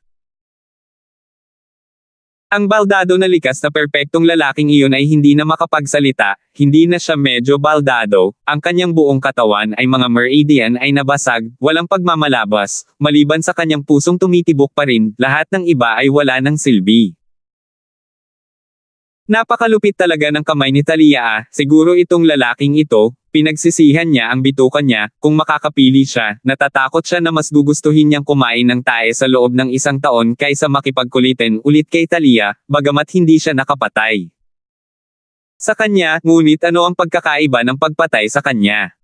Ang baldado na likas na perpektong lalaking iyon ay hindi na makapagsalita, hindi na siya medyo baldado, ang kanyang buong katawan ay mga meridian ay nabasag, walang pagmamalabas, maliban sa kanyang pusong tumitibok pa rin, lahat ng iba ay wala ng silbi. Napakalupit talaga ng kamay ni Talia siguro itong lalaking ito, pinagsisihan niya ang bituka niya, kung makakapili siya, natatakot siya na mas gugustuhin niyang kumain ng tae sa loob ng 1 taon kaysa makipagkulitin ulit kay Talia, bagamat hindi siya nakapatay sa kanya, ngunit ano ang pagkakaiba ng pagpatay sa kanya?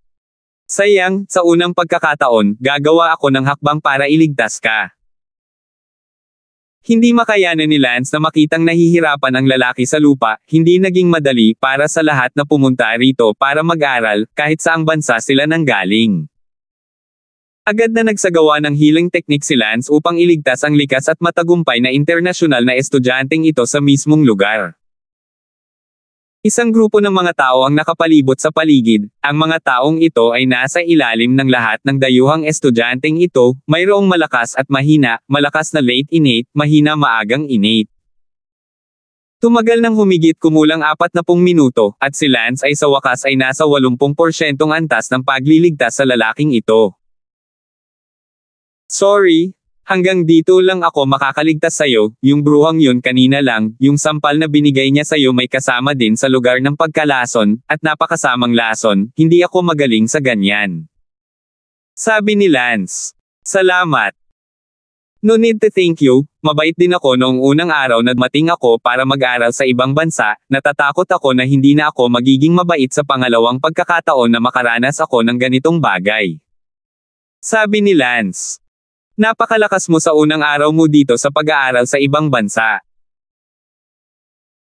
Sayang, sa unang pagkakataon, gagawa ako ng hakbang para iligtas ka. Hindi makayanan ni Lance na makitang nahihirapan ang lalaki sa lupa, hindi naging madali para sa lahat na pumunta rito para mag-aral, kahit saang bansa sila nanggaling. Agad na nagsagawa ng healing technique si Lance upang iligtas ang likas at matagumpay na internasyonal na estudyanteng ito sa mismong lugar. Isang grupo ng mga tao ang nakapalibot sa paligid, ang mga taong ito ay nasa ilalim ng lahat ng dayuhang estudyanteng ito, mayroong malakas at mahina, malakas na late innate, mahina maagang innate. Tumagal ng humigit kumulang 40 minuto, at si Lance ay sa wakas ay nasa 80% antas ng pagliligtas sa lalaking ito. Sorry. Hanggang dito lang ako makakaligtas sa'yo, yung bruhang yun kanina lang, yung sampal na binigay niya sa'yo may kasama din sa lugar ng pagkalason, at napakasamang lason, hindi ako magaling sa ganyan. Sabi ni Lance. Salamat. No need to thank you, mabait din ako noong unang araw na dumating ako para mag-aral sa ibang bansa, natatakot ako na hindi na ako magiging mabait sa pangalawang pagkakataon na makaranas ako ng ganitong bagay. Sabi ni Lance. Napakalakas mo sa unang araw mo dito sa pag-aaral sa ibang bansa.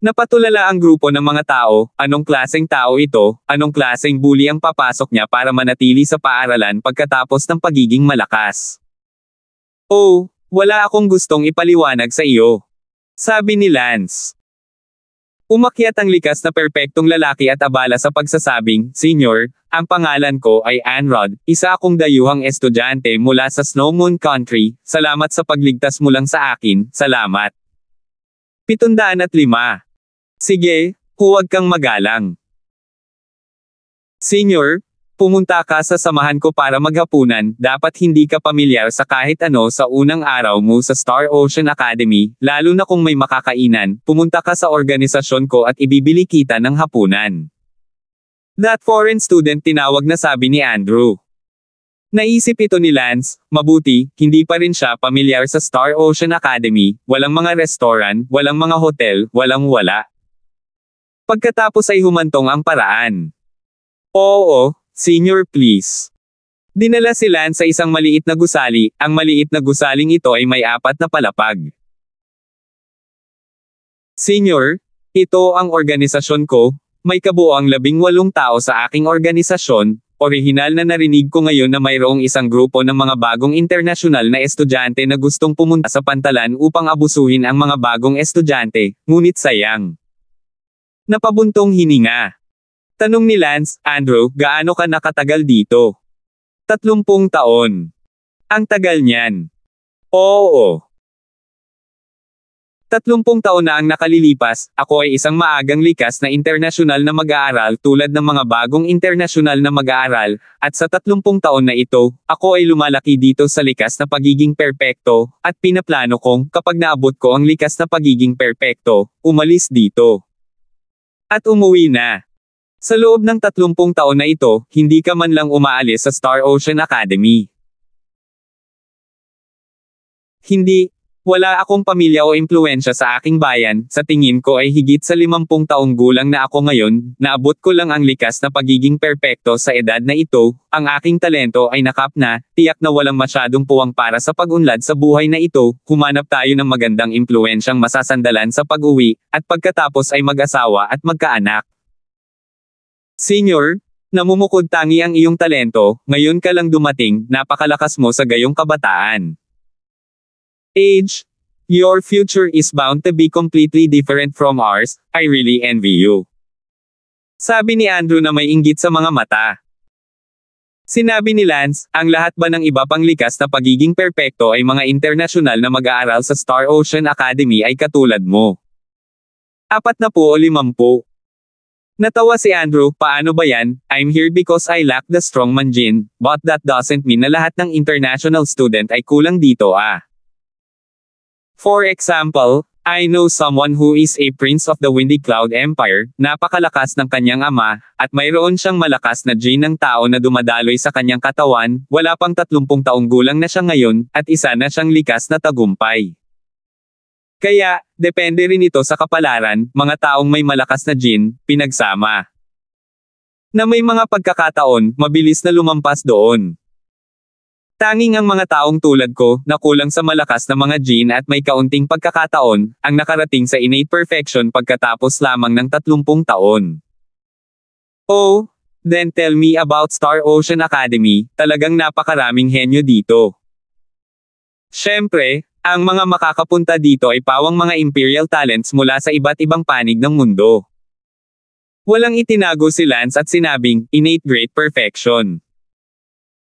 Napatulala ang grupo ng mga tao, anong klaseng tao ito, anong klaseng bully ang papasok niya para manatili sa paaralan pagkatapos ng pagiging malakas. Oh, wala akong gustong ipaliwanag sa iyo. Sabi ni Lance. Umakyat ang likas na perpektong lalaki at abala sa pagsasabing, Senior, ang pangalan ko ay Anrod, isa akong dayuhang estudyante mula sa Snow Moon Country, salamat sa pagligtas mo lang sa akin, salamat. 705. Sige, huwag kang magalang. Senior, pumunta ka sa samahan ko para maghapunan, dapat hindi ka pamilyar sa kahit ano sa unang araw mo sa Star Ocean Academy, lalo na kung may makakainan, pumunta ka sa organisasyon ko at ibibili kita ng hapunan. That foreign student tinawag na sabi ni Andrew. Naisip ito ni Lance, mabuti, hindi pa rin siya pamilyar sa Star Ocean Academy, walang mga restaurant, walang mga hotel, walang wala. Pagkatapos ay humantong ang paraan. Oo. Senior please. Dinala si Lance sa isang maliit na gusali, ang maliit na gusaling ito ay may 4 na palapag. Senior, ito ang organisasyon ko, may kabuoang 18 tao sa aking organisasyon, orihinal na narinig ko ngayon na mayroong isang grupo ng mga bagong internasyonal na estudyante na gustong pumunta sa pantalan upang abusuhin ang mga bagong estudyante, ngunit sayang. Napabuntong hininga. Tanong ni Lance, Andrew, gaano ka nakatagal dito? 30 taon. Ang tagal niyan. Oo. 30 taon na ang nakalilipas, ako ay isang maagang likas na internasyonal na mag-aaral tulad ng mga bagong internasyonal na mag-aaral, at sa 30 taon na ito, ako ay lumalaki dito sa likas na pagiging perpekto, at pinaplano kong, kapag naabot ko ang likas na pagiging perpekto, umalis dito. At umuwi na. Sa loob ng 30 taon na ito, hindi ka man lang umaalis sa Star Ocean Academy. Hindi. Wala akong pamilya o impluwensya sa aking bayan, sa tingin ko ay higit sa 50 taong gulang na ako ngayon, naabot ko lang ang likas na pagiging perpekto sa edad na ito, ang aking talento ay nakap na, tiyak na walang masyadong puwang para sa pag-unlad sa buhay na ito, humanap tayo ng magandang impluwensyang masasandalan sa pag-uwi, at pagkatapos ay mag-asawa at magkaanak. Senior, namumukod tangi ang iyong talento, ngayon ka lang dumating, napakalakas mo sa gayong kabataan. Age, your future is bound to be completely different from ours, I really envy you. Sabi ni Andrew na may inggit sa mga mata. Sinabi ni Lance, ang lahat ba ng iba pang likas na pagiging perpekto ay mga internasyonal na mag-aaral sa Star Ocean Academy ay katulad mo? 40 o 50? Natawa si Andrew, paano ba yan? I'm here because I lack the strongman gene, but that doesn't mean na lahat ng international student ay kulang dito ah. For example, I know someone who is a prince of the Windy Cloud Empire, napakalakas ng kanyang ama, at mayroon siyang malakas na gene ng tao na dumadaloy sa kanyang katawan, wala pang 30 taong gulang na siya ngayon, at isa na siyang likas na tagumpay. Kaya, depende rin ito sa kapalaran, mga taong may malakas na gene, pinagsama. Na may mga pagkakataon, mabilis na lumampas doon. Tanging ang mga taong tulad ko, na kulang sa malakas na mga gene at may kaunting pagkakataon, ang nakarating sa innate perfection pagkatapos lamang ng 30 taon. Oh, then tell me about Star Ocean Academy, talagang napakaraming henyo dito. Siyempre, ang mga makakapunta dito ay pawang mga imperial talents mula sa iba't ibang panig ng mundo. Walang itinago si Lance at sinabing, innate great perfection.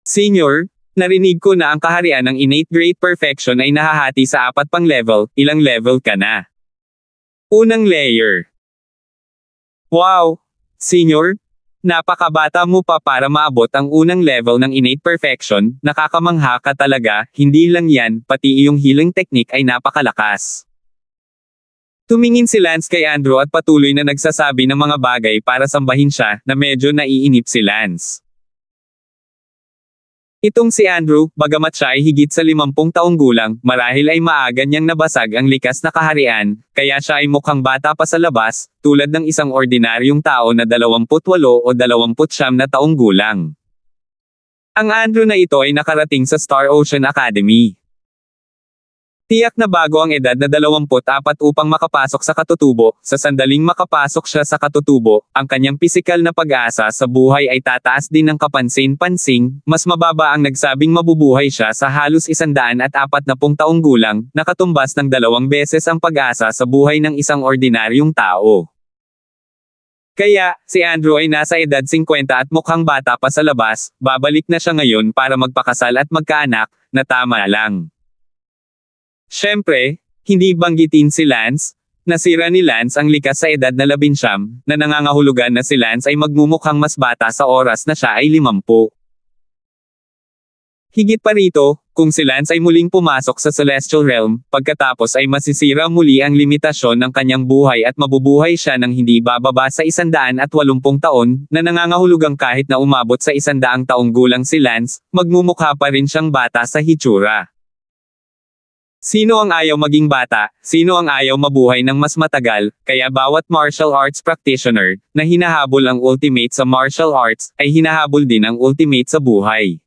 Senior, narinig ko na ang kaharian ng innate great perfection ay nahahati sa 4 pang level, ilang level ka na? Unang layer. Wow! Senior, napakabata mo pa para maabot ang unang level ng innate perfection, nakakamangha ka talaga, hindi lang yan, pati iyong healing technique ay napakalakas. Tumingin si Lance kay Andrew at patuloy na nagsasabi ng mga bagay para sambahin siya, na medyo naiinip si Lance. Itong si Andrew, bagamat siya ay higit sa 50 taong gulang, marahil ay maaga niyang nabasag ang likas na kaharian, kaya siya ay mukhang bata pa sa labas, tulad ng isang ordinaryong tao na 28 o 29 na taong gulang. Ang Andrew na ito ay nakarating sa Star Ocean Academy. Tiyak na bago ang edad na 24 upang makapasok sa katutubo, sa sandaling makapasok siya sa katutubo, ang kanyang pisikal na pag-asa sa buhay ay tataas din ng kapansin-pansing, mas mababa ang nagsabing mabubuhay siya sa halos 140 taong gulang, nakatumbas ng 2 beses ang pag-asa sa buhay ng isang ordinaryong tao. Kaya, si Andrew ay nasa edad 50 at mukhang bata pa sa labas, babalik na siya ngayon para magpakasal at magkaanak, na tama lang. Siyempre, hindi banggitin si Lance, nasira ni Lance ang likas sa edad na 19, na nangangahulugan na si Lance ay magmumukhang mas bata sa oras na siya ay 50. Higit pa rito, kung si Lance ay muling pumasok sa Celestial Realm, pagkatapos ay masisira muli ang limitasyon ng kanyang buhay at mabubuhay siya ng hindi bababa sa 180 taon, na nangangahulugang kahit na umabot sa 100 taong gulang si Lance, magmumukha pa rin siyang bata sa hitsura. Sino ang ayaw maging bata, sino ang ayaw mabuhay ng mas matagal, kaya bawat martial arts practitioner, na hinahabol ang ultimate sa martial arts, ay hinahabol din ang ultimate sa buhay.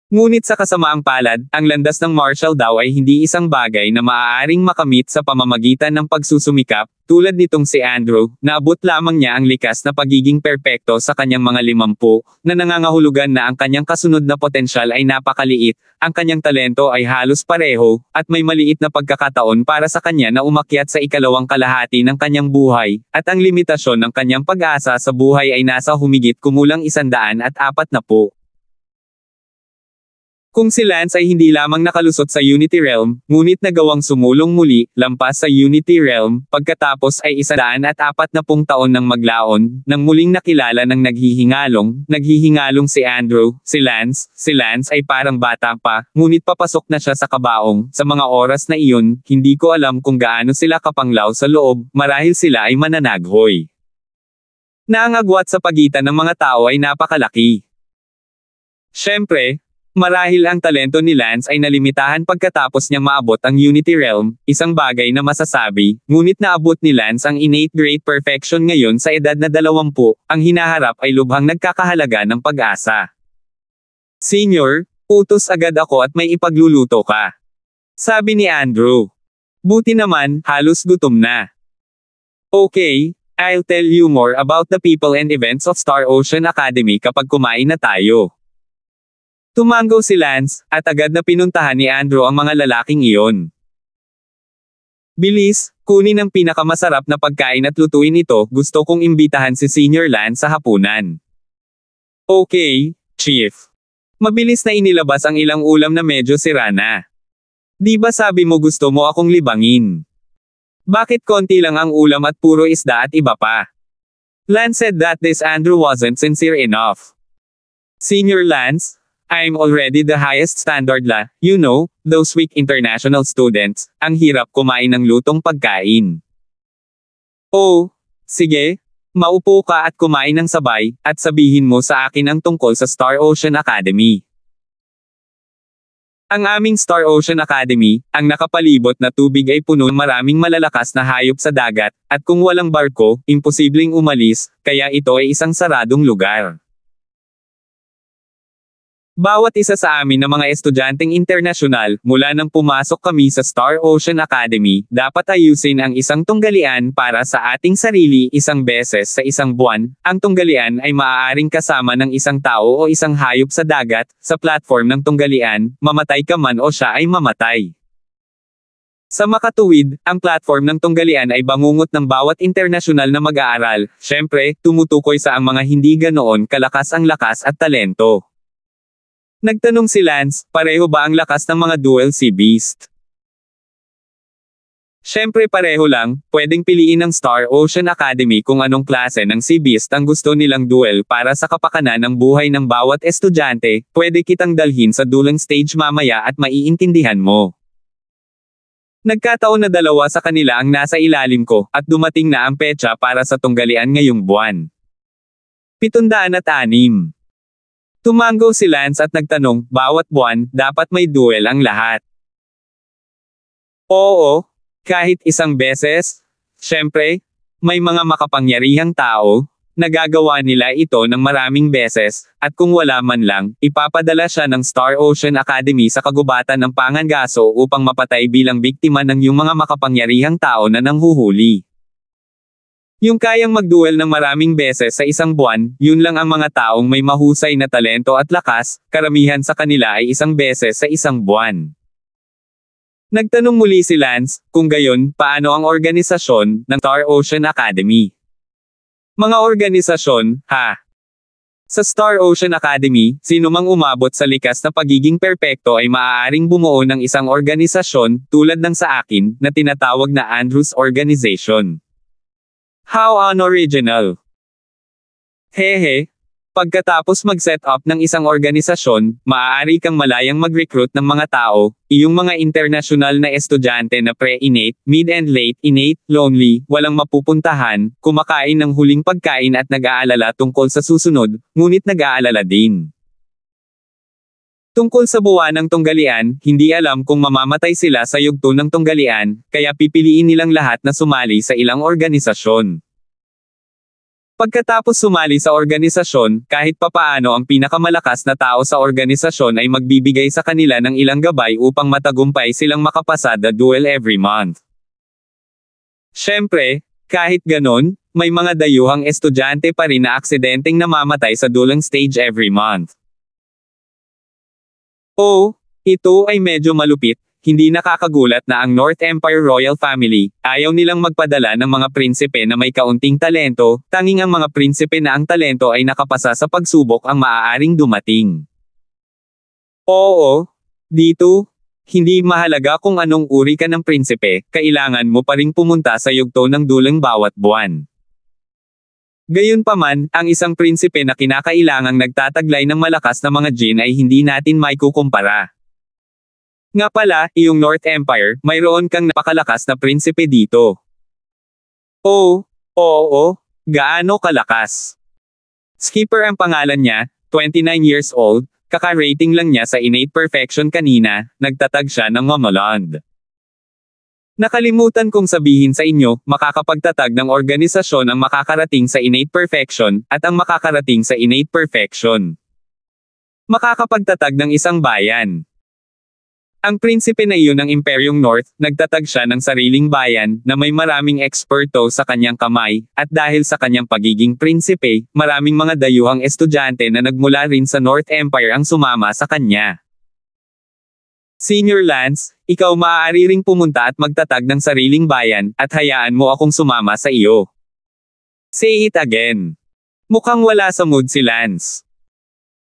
Ngunit sa kasamaang palad, ang landas ng martial daw ay hindi isang bagay na maaaring makamit sa pamamagitan ng pagsusumikap, tulad nitong si Andrew, naabot lamang niya ang likas na pagiging perpekto sa kanyang mga 50, na nangangahulugan na ang kanyang kasunod na potensyal ay napakaliit, ang kanyang talento ay halos pareho, at may maliit na pagkakataon para sa kanya na umakyat sa ikalawang kalahati ng kanyang buhay, at ang limitasyon ng kanyang pag-asa sa buhay ay nasa humigit kumulang 140. Kung si Lance ay hindi lamang nakalusot sa Unity Realm, ngunit nagawang sumulong muli, lampas sa Unity Realm, pagkatapos ay 140 taon ng maglaon, nang muling nakilala ng naghihingalong si Andrew, si Lance ay parang bata pa, ngunit papasok na siya sa kabaong, sa mga oras na iyon, hindi ko alam kung gaano sila kapanglaw sa loob, marahil sila ay mananaghoy. Na ang agwat sa pagitan ng mga tao ay napakalaki. Siyempre, marahil ang talento ni Lance ay nalimitahan pagkatapos niyang maabot ang Unity Realm, isang bagay na masasabi, ngunit naabot ni Lance ang innate great perfection ngayon sa edad na 20, ang hinaharap ay lubhang nagkakahalaga ng pag-asa. Senior, utos agad ako at may ipagluluto ka. Sabi ni Andrew. Buti naman, halos gutom na. Okay, I'll tell you more about the people and events of Star Ocean Academy kapag kumain na tayo. Tumango si Lance, at agad na pinuntahan ni Andrew ang mga lalaking iyon. Bilis, kunin ang pinakamasarap na pagkain at lutuin ito, gusto kong imbitahan si Senior Lance sa hapunan. Okay, Chief. Mabilis na inilabas ang ilang ulam na medyo sira na. Di ba sabi mo gusto mo akong libangin? Bakit konti lang ang ulam at puro isda at iba pa? Lance said that this Andrew wasn't sincere enough. Senior Lance, I'm already the highest standard la, you know, those weak international students, ang hirap kumain ng lutong pagkain. Oh, sige, maupo ka at kumain ng sabay, at sabihin mo sa akin ang tungkol sa Star Ocean Academy. Ang aming Star Ocean Academy, ang nakapalibot na tubig ay puno ng maraming malalakas na hayop sa dagat, at kung walang barko, imposibleng umalis, kaya ito ay isang saradong lugar. Bawat isa sa amin na mga estudyanteng internasyonal, mula nang pumasok kami sa Star Ocean Academy, dapat ayusin ang isang tunggalian para sa ating sarili isang beses sa isang buwan. Ang tunggalian ay maaaring kasama ng isang tao o isang hayop sa dagat, sa platform ng tunggalian, mamatay ka man o siya ay mamatay. Sa makatuwid, ang platform ng tunggalian ay bangungot ng bawat internasyonal na mag-aaral, syempre, tumutukoy sa ang mga hindi ganoon kalakas ang lakas at talento. Nagtanong si Lance, pareho ba ang lakas ng mga dual sea beast? Syempre pareho lang, pwedeng piliin ng Star Ocean Academy kung anong klase ng sea beast ang gusto nilang duel para sa kapakanan ng buhay ng bawat estudyante, pwede kitang dalhin sa dueling stage mamaya at maiintindihan mo. Nagkataon na dalawa sa kanila ang nasa ilalim ko, at dumating na ang petsa para sa tunggalian ngayong buwan. 706. Tumango si Lance at nagtanong, bawat buwan, dapat may duel ang lahat. Oo, kahit isang beses. Syempre, may mga makapangyarihang tao, nagagawa nila ito ng maraming beses, at kung wala man lang, ipapadala siya ng Star Ocean Academy sa kagubatan ng Pangangaso upang mapatay bilang biktima ng yung mga makapangyarihang tao na nanghuhuli. Yung kayang magduel ng maraming beses sa isang buwan, yun lang ang mga taong may mahusay na talento at lakas, karamihan sa kanila ay isang beses sa isang buwan. Nagtanong muli si Lance, kung gayon, paano ang organisasyon ng Star Ocean Academy? Mga organisasyon, ha? Sa Star Ocean Academy, sino mang umabot sa likas na pagiging perpekto ay maaaring bumuo ng isang organisasyon, tulad ng sa akin, na tinatawag na Andrews Organization. How unoriginal. Hehe. Pagkatapos mag-set up ng isang organisasyon, maaari kang malayang mag-recruit ng mga tao, iyong mga internasyonal na estudyante na pre-innate, mid and late innate, lonely, walang mapupuntahan, kumakain ng huling pagkain at nag-aalala tungkol sa susunod, ngunit nag-aalala din tungkol sa buwan ng tunggalian, hindi alam kung mamamatay sila sa yugto ng tunggalian, kaya pipiliin nilang lahat na sumali sa ilang organisasyon. Pagkatapos sumali sa organisasyon, kahit papaano ang pinakamalakas na tao sa organisasyon ay magbibigay sa kanila ng ilang gabay upang matagumpay silang makapasa the duel every month. Syempre, kahit ganon, may mga dayuhang estudyante pa rin na aksidenteng namamatay sa dueling stage every month. Oh, ito ay medyo malupit, hindi nakakagulat na ang North Empire Royal Family, ayaw nilang magpadala ng mga prinsipe na may kaunting talento, tanging ang mga prinsipe na ang talento ay nakapasa sa pagsubok ang maaaring dumating. Oo, dito, hindi mahalaga kung anong uri ka ng prinsipe, kailangan mo pa ring pumunta sa yugto ng dulang bawat buwan. Gayunpaman, ang isang prinsipe na kinakailangang nagtataglay ng malakas na mga djinn ay hindi natin maikukumpara. Nga pala, iyong North Empire, mayroon kang napakalakas na prinsipe dito. Oo, gaano kalakas? Skipper ang pangalan niya, 29 years old, kaka-rating lang niya sa innate perfection kanina, nagtatag siya ng Momoland. Nakalimutan kong sabihin sa inyo, makakapagtatag ng organisasyon ang makakarating sa innate perfection, at ang makakarating sa innate perfection makakapagtatag ng isang bayan. Ang prinsipe na iyon ng Imperyong North, nagtatag siya ng sariling bayan, na may maraming eksperto sa kanyang kamay, at dahil sa kanyang pagiging prinsipe, maraming mga dayuhang estudyante na nagmula rin sa North Empire ang sumama sa kanya. Senior Lance, ikaw maaari ring pumunta at magtatag ng sariling bayan, at hayaan mo akong sumama sa iyo. Say it again. Mukhang wala sa mood si Lance.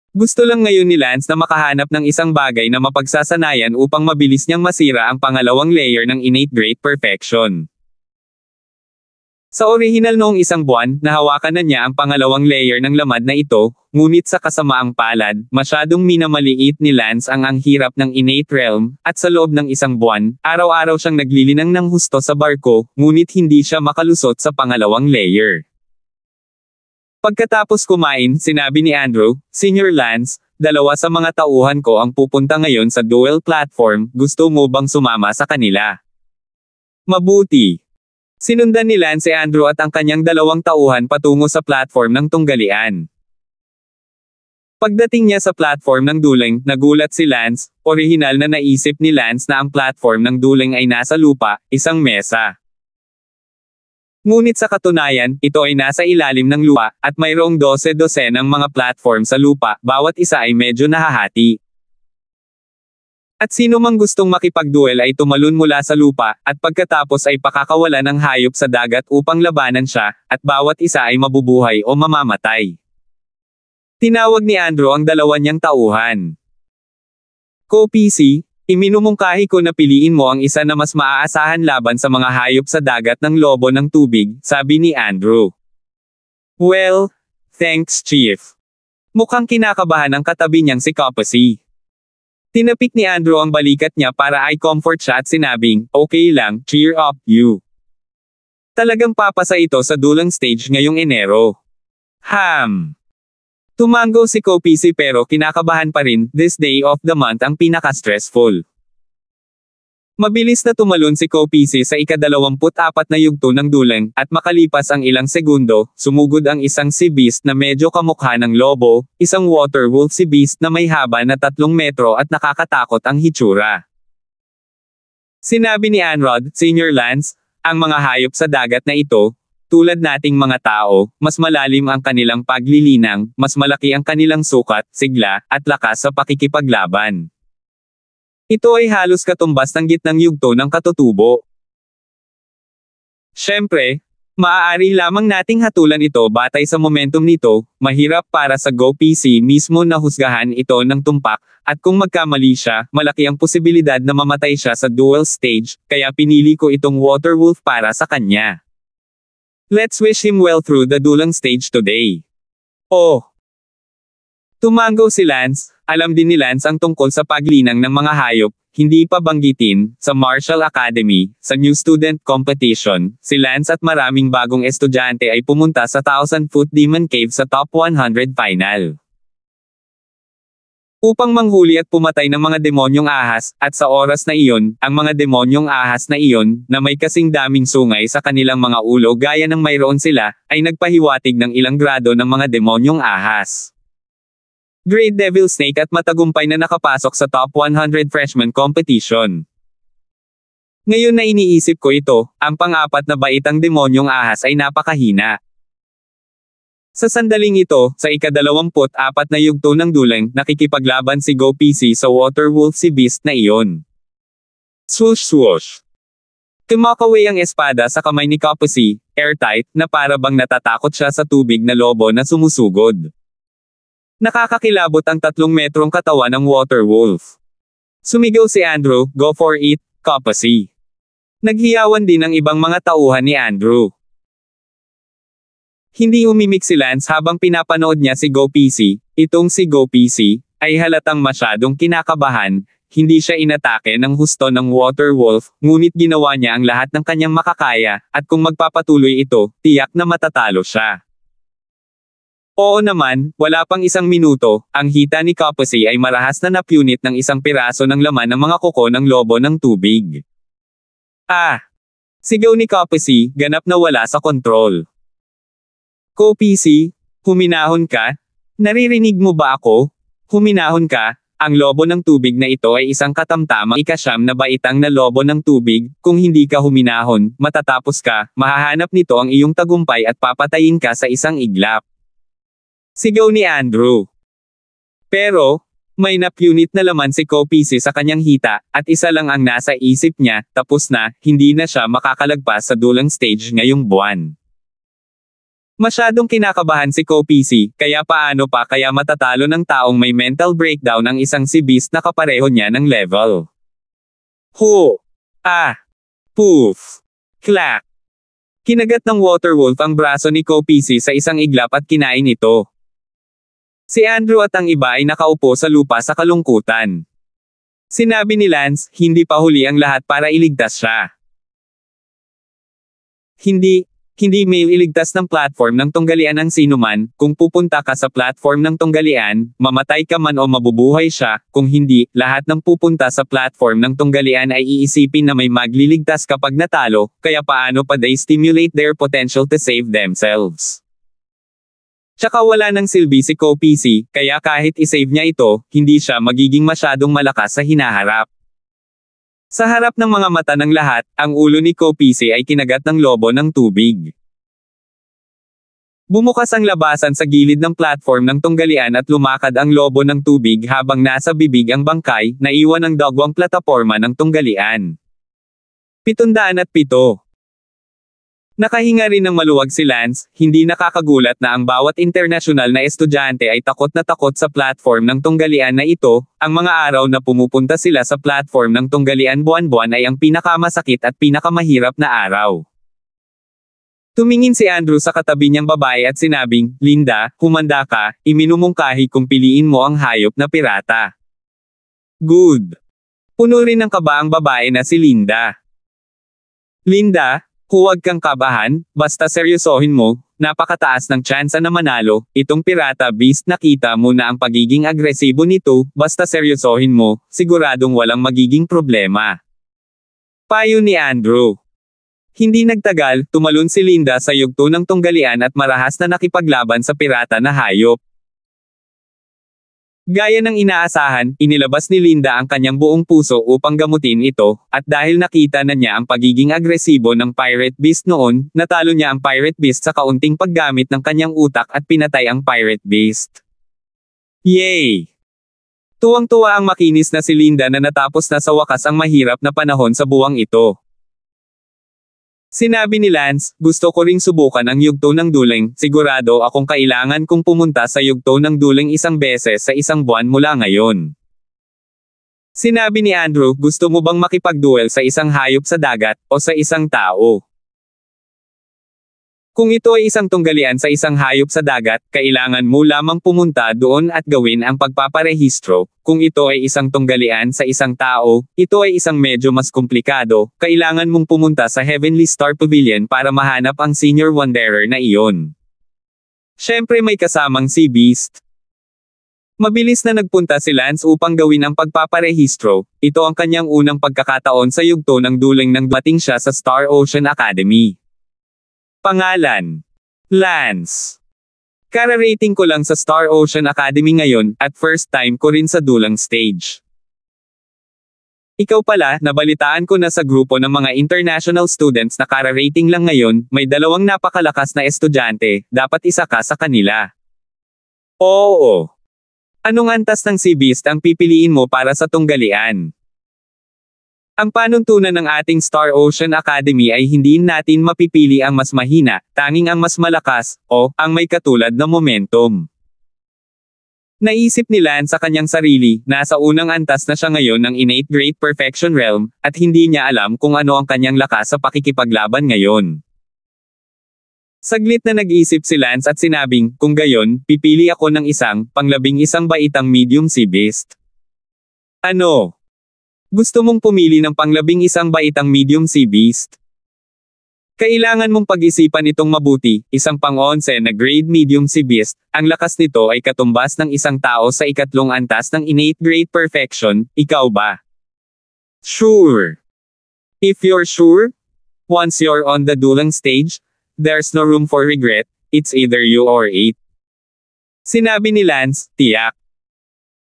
Gusto lang ngayon ni Lance na makahanap ng isang bagay na mapagsasanayan upang mabilis niyang masira ang pangalawang layer ng innate great perfection. Sa orihinal noong isang buwan, nahawakan na niya ang pangalawang layer ng lamad na ito, ngunit sa kasamaang palad, masyadong minamaliit ni Lance ang hirap ng innate realm, at sa loob ng isang buwan, araw-araw siyang naglilinang ng husto sa barko, ngunit hindi siya makalusot sa pangalawang layer. Pagkatapos kumain, sinabi ni Andrew, "Senior Lance, dalawa sa mga tauhan ko ang pupunta ngayon sa duel platform, gusto mo bang sumama sa kanila?" Mabuti. Sinundan ni Lance si Andrew at ang kanyang dalawang tauhan patungo sa platform ng tunggalian. Pagdating niya sa platform ng duling, nagulat si Lance. Orihinal na naisip ni Lance na ang platform ng duling ay nasa lupa, isang mesa. Ngunit sa katunayan, ito ay nasa ilalim ng lupa, at mayroong 12 ng mga platform sa lupa, bawat isa ay medyo nahahati. At sino mang gustong makipagduel ay tumalon mula sa lupa, at pagkatapos ay pakakawalan ng hayop sa dagat upang labanan siya, at bawat isa ay mabubuhay o mamamatay. Tinawag ni Andrew ang dalawa niyang tauhan. "Ko-PC, iminumungkahi ko na piliin mo ang isa na mas maaasahan laban sa mga hayop sa dagat ng lobo ng tubig," sabi ni Andrew. "Well, thanks Chief." Mukhang kinakabahan ang katabi niyang si Ko-PC. Tinapik ni Andrew ang balikat niya para ay comfort siya at sinabing, "Okay lang, cheer up, you." Talagang papasa ito sa dulang stage ngayong Enero. Tumango si Ko-PC pero kinakabahan pa rin, this day of the month ang pinaka-stressful. Mabilis na tumalon si Ko-PC sa ika-24 na yugto ng dulang, at makalipas ang ilang segundo, sumugod ang isang sea beast na medyo kamukha ng lobo, isang water wolf sea beast na may haba na 3 metro at nakakatakot ang hitsura. Sinabi ni Anrod, "Senior Lance, ang mga hayop sa dagat na ito, tulad nating mga tao, mas malalim ang kanilang paglilinang, mas malaki ang kanilang sukat, sigla, at lakas sa pakikipaglaban. Ito ay halos katumbas ng gitnang yugto ng katutubo. Siyempre, maaari lamang nating hatulan ito batay sa momentum nito, mahirap para sa Go-PC mismo na husgahan ito ng tumpak, at kung magkamali siya, malaki ang posibilidad na mamatay siya sa duel stage, kaya pinili ko itong Water Wolf para sa kanya. Let's wish him well through the dueling stage today." Oh! Tumango si Lance. Alam din ni Lance ang tungkol sa paglinang ng mga hayop, hindi pa banggitin, sa Martial Academy, sa New Student Competition, si Lance at maraming bagong estudyante ay pumunta sa 1,000-foot Demon Cave sa Top 100 Final. Upang manghuli at pumatay ng mga demonyong ahas, at sa oras na iyon, ang mga demonyong ahas na iyon, na may kasing daming sungay sa kanilang mga ulo gaya ng mayroon sila, ay nagpahiwatig ng ilang grado ng mga demonyong ahas. Great Devil Snake at matagumpay na nakapasok sa Top 100 Freshman Competition. Ngayon na iniisip ko ito, ang pang-apat na baitang demonyong ahas ay napakahina. Sa sandaling ito, sa ika-24 na yugto ng dulang, nakikipaglaban si Go-PC sa Water Wolf Sea Beast na iyon. Swoosh swoosh. Kumakaway ang espada sa kamay ni Ko-PC, airtight, na para bang natatakot siya sa tubig na lobo na sumusugod. Nakakakilabot ang 3 metrong katawan ng Water Wolf. Sumigaw si Andrew, "Go for it, Ko-PC." Naghiyawan din ang ibang mga tauhan ni Andrew. Hindi umimik si Lance habang pinapanood niya si Go-PC. Itong si Go-PC ay halatang masyadong kinakabahan, hindi siya inatake ng husto ng Water Wolf, ngunit ginawa niya ang lahat ng kanyang makakaya, at kung magpapatuloy ito, tiyak na matatalo siya. Oo naman, wala pang 1 minuto, ang hita ni Ko-PC ay marahas na napunit ng isang piraso ng laman ng mga kuko ng lobo ng tubig. "Ah!" Sigaw ni Ko-PC, ganap na wala sa kontrol. "Ko-PC, huminahon ka? Naririnig mo ba ako? Huminahon ka?" Ang lobo ng tubig na ito ay isang katamtamang ika-9 na baitang na lobo ng tubig. Kung hindi ka huminahon, matatapos ka, mahahanap nito ang iyong tagumpay at papatayin ka sa isang iglap. Sigaw ni Andrew. Pero, may napunit na laman si Ko-PC sa kanyang hita, at isa lang ang nasa isip niya, tapos na, hindi na siya makakalagpas sa dulang stage ngayong buwan. Masyadong kinakabahan si Ko-PC, kaya paano pa kaya matatalo ng taong may mental breakdown ang isang sea beast na kapareho niya ng level. Hu! Ah! Poof! Clack! Kinagat ng Waterwolf ang braso ni Kopisi sa isang iglap at kinain ito. Si Andrew at ang iba ay nakaupo sa lupa sa kalungkutan. Sinabi ni Lance, hindi pa huli ang lahat para iligtas siya. Hindi may iligtas ng platform ng tunggalian ang sinuman. Kung pupunta ka sa platform ng tunggalian, mamatay ka man o mabubuhay siya. Kung hindi, lahat ng pupunta sa platform ng tunggalian ay iisipin na may magliligtas kapag natalo, kaya paano pa they stimulate their potential to save themselves. Tsaka wala nang silbi si Kopisi, kaya kahit isave niya ito, hindi siya magiging masyadong malakas sa hinaharap. Sa harap ng mga mata ng lahat, ang ulo ni Kopisi ay kinagat ng lobo ng tubig. Bumukas ang labasan sa gilid ng platform ng tunggalian at lumakad ang lobo ng tubig habang nasa bibig ang bangkay, naiwan ng dagwang plataporma ng tunggalian. 707. Nakahinga rin ng maluwag si Lance, hindi nakakagulat na ang bawat internasyonal na estudyante ay takot na takot sa platform ng tunggalian na ito. Ang mga araw na pumupunta sila sa platform ng tunggalian buwan-buwan ay ang pinakamasakit at pinakamahirap na araw. Tumingin si Andrew sa katabi niyang babae at sinabing, Linda, humanda ka, iminumungkahi kung piliin mo ang hayop na pirata. Good. Puno rin ng kaba ang babae na si Linda. Linda, huwag kang kabahan, basta seryosohin mo, napakataas ng tsansa na manalo, itong pirata beast nakita mo na ang pagiging agresibo nito, basta seryosohin mo, siguradong walang magiging problema. Payo ni Andrew. Hindi nagtagal, tumalon si Linda sa yugto ng tunggalian at marahas na nakipaglaban sa pirata na hayop. Gaya ng inaasahan, inilabas ni Linda ang kanyang buong puso upang gamutin ito, at dahil nakita na niya ang pagiging agresibo ng Pirate Beast noon, natalo niya ang Pirate Beast sa kaunting paggamit ng kanyang utak at pinatay ang Pirate Beast. Yay! Tuwang-tuwa ang makinis na si Linda na natapos na sa wakas ang mahirap na panahon sa buwang ito. Sinabi ni Lance, gusto ko ring subukan ang yugto ng duling, sigurado akong kailangan kong pumunta sa yugto ng duling isang beses sa isang buwan mula ngayon. Sinabi ni Andrew, gusto mo bang makipagduel sa isang hayop sa dagat, o sa isang tao? Kung ito ay isang tunggalian sa isang hayop sa dagat, kailangan mo lamang pumunta doon at gawin ang pagpaparehistro. Kung ito ay isang tunggalian sa isang tao, ito ay isang medyo mas komplikado, kailangan mong pumunta sa Heavenly Star Pavilion para mahanap ang Senior Wanderer na iyon. Siyempre may kasamang si Beast. Mabilis na nagpunta si Lance upang gawin ang pagpaparehistro, ito ang kanyang unang pagkakataon sa yugto ng duling nang dumating siya sa Star Ocean Academy. Pangalan: Lance. Kara-rating ko lang sa Star Ocean Academy ngayon, at first time ko rin sa dulang stage. Ikaw pala, nabalitaan ko na sa grupo ng mga international students na kara-rating lang ngayon, may dalawang napakalakas na estudyante, dapat isa ka sa kanila. Oo. Anong antas ng Sea Beast ang pipiliin mo para sa tunggalian? Ang panuntunan ng ating Star Ocean Academy ay hindi natin mapipili ang mas mahina, tanging ang mas malakas, o ang may katulad na momentum. Naisip ni Lance sa kanyang sarili, nasa unang antas na siya ngayon ng Innate Great Perfection Realm, at hindi niya alam kung ano ang kanyang lakas sa pakikipaglaban ngayon. Saglit na nag-isip si Lance at sinabing, kung gayon, pipili ako ng isang, panglabing-isang baitang medium sea beast. Ano? Gusto mong pumili ng panglabing-isang baitang medium sea beast? Kailangan mong pag-isipan itong mabuti, isang pang-11 na grade medium sea beast, ang lakas nito ay katumbas ng isang tao sa ikatlong antas ng Innate Great Perfection, ikaw ba? Sure. If you're sure, once you're on the dueling stage, there's no room for regret, it's either you or it. Sinabi ni Lance, tiyak.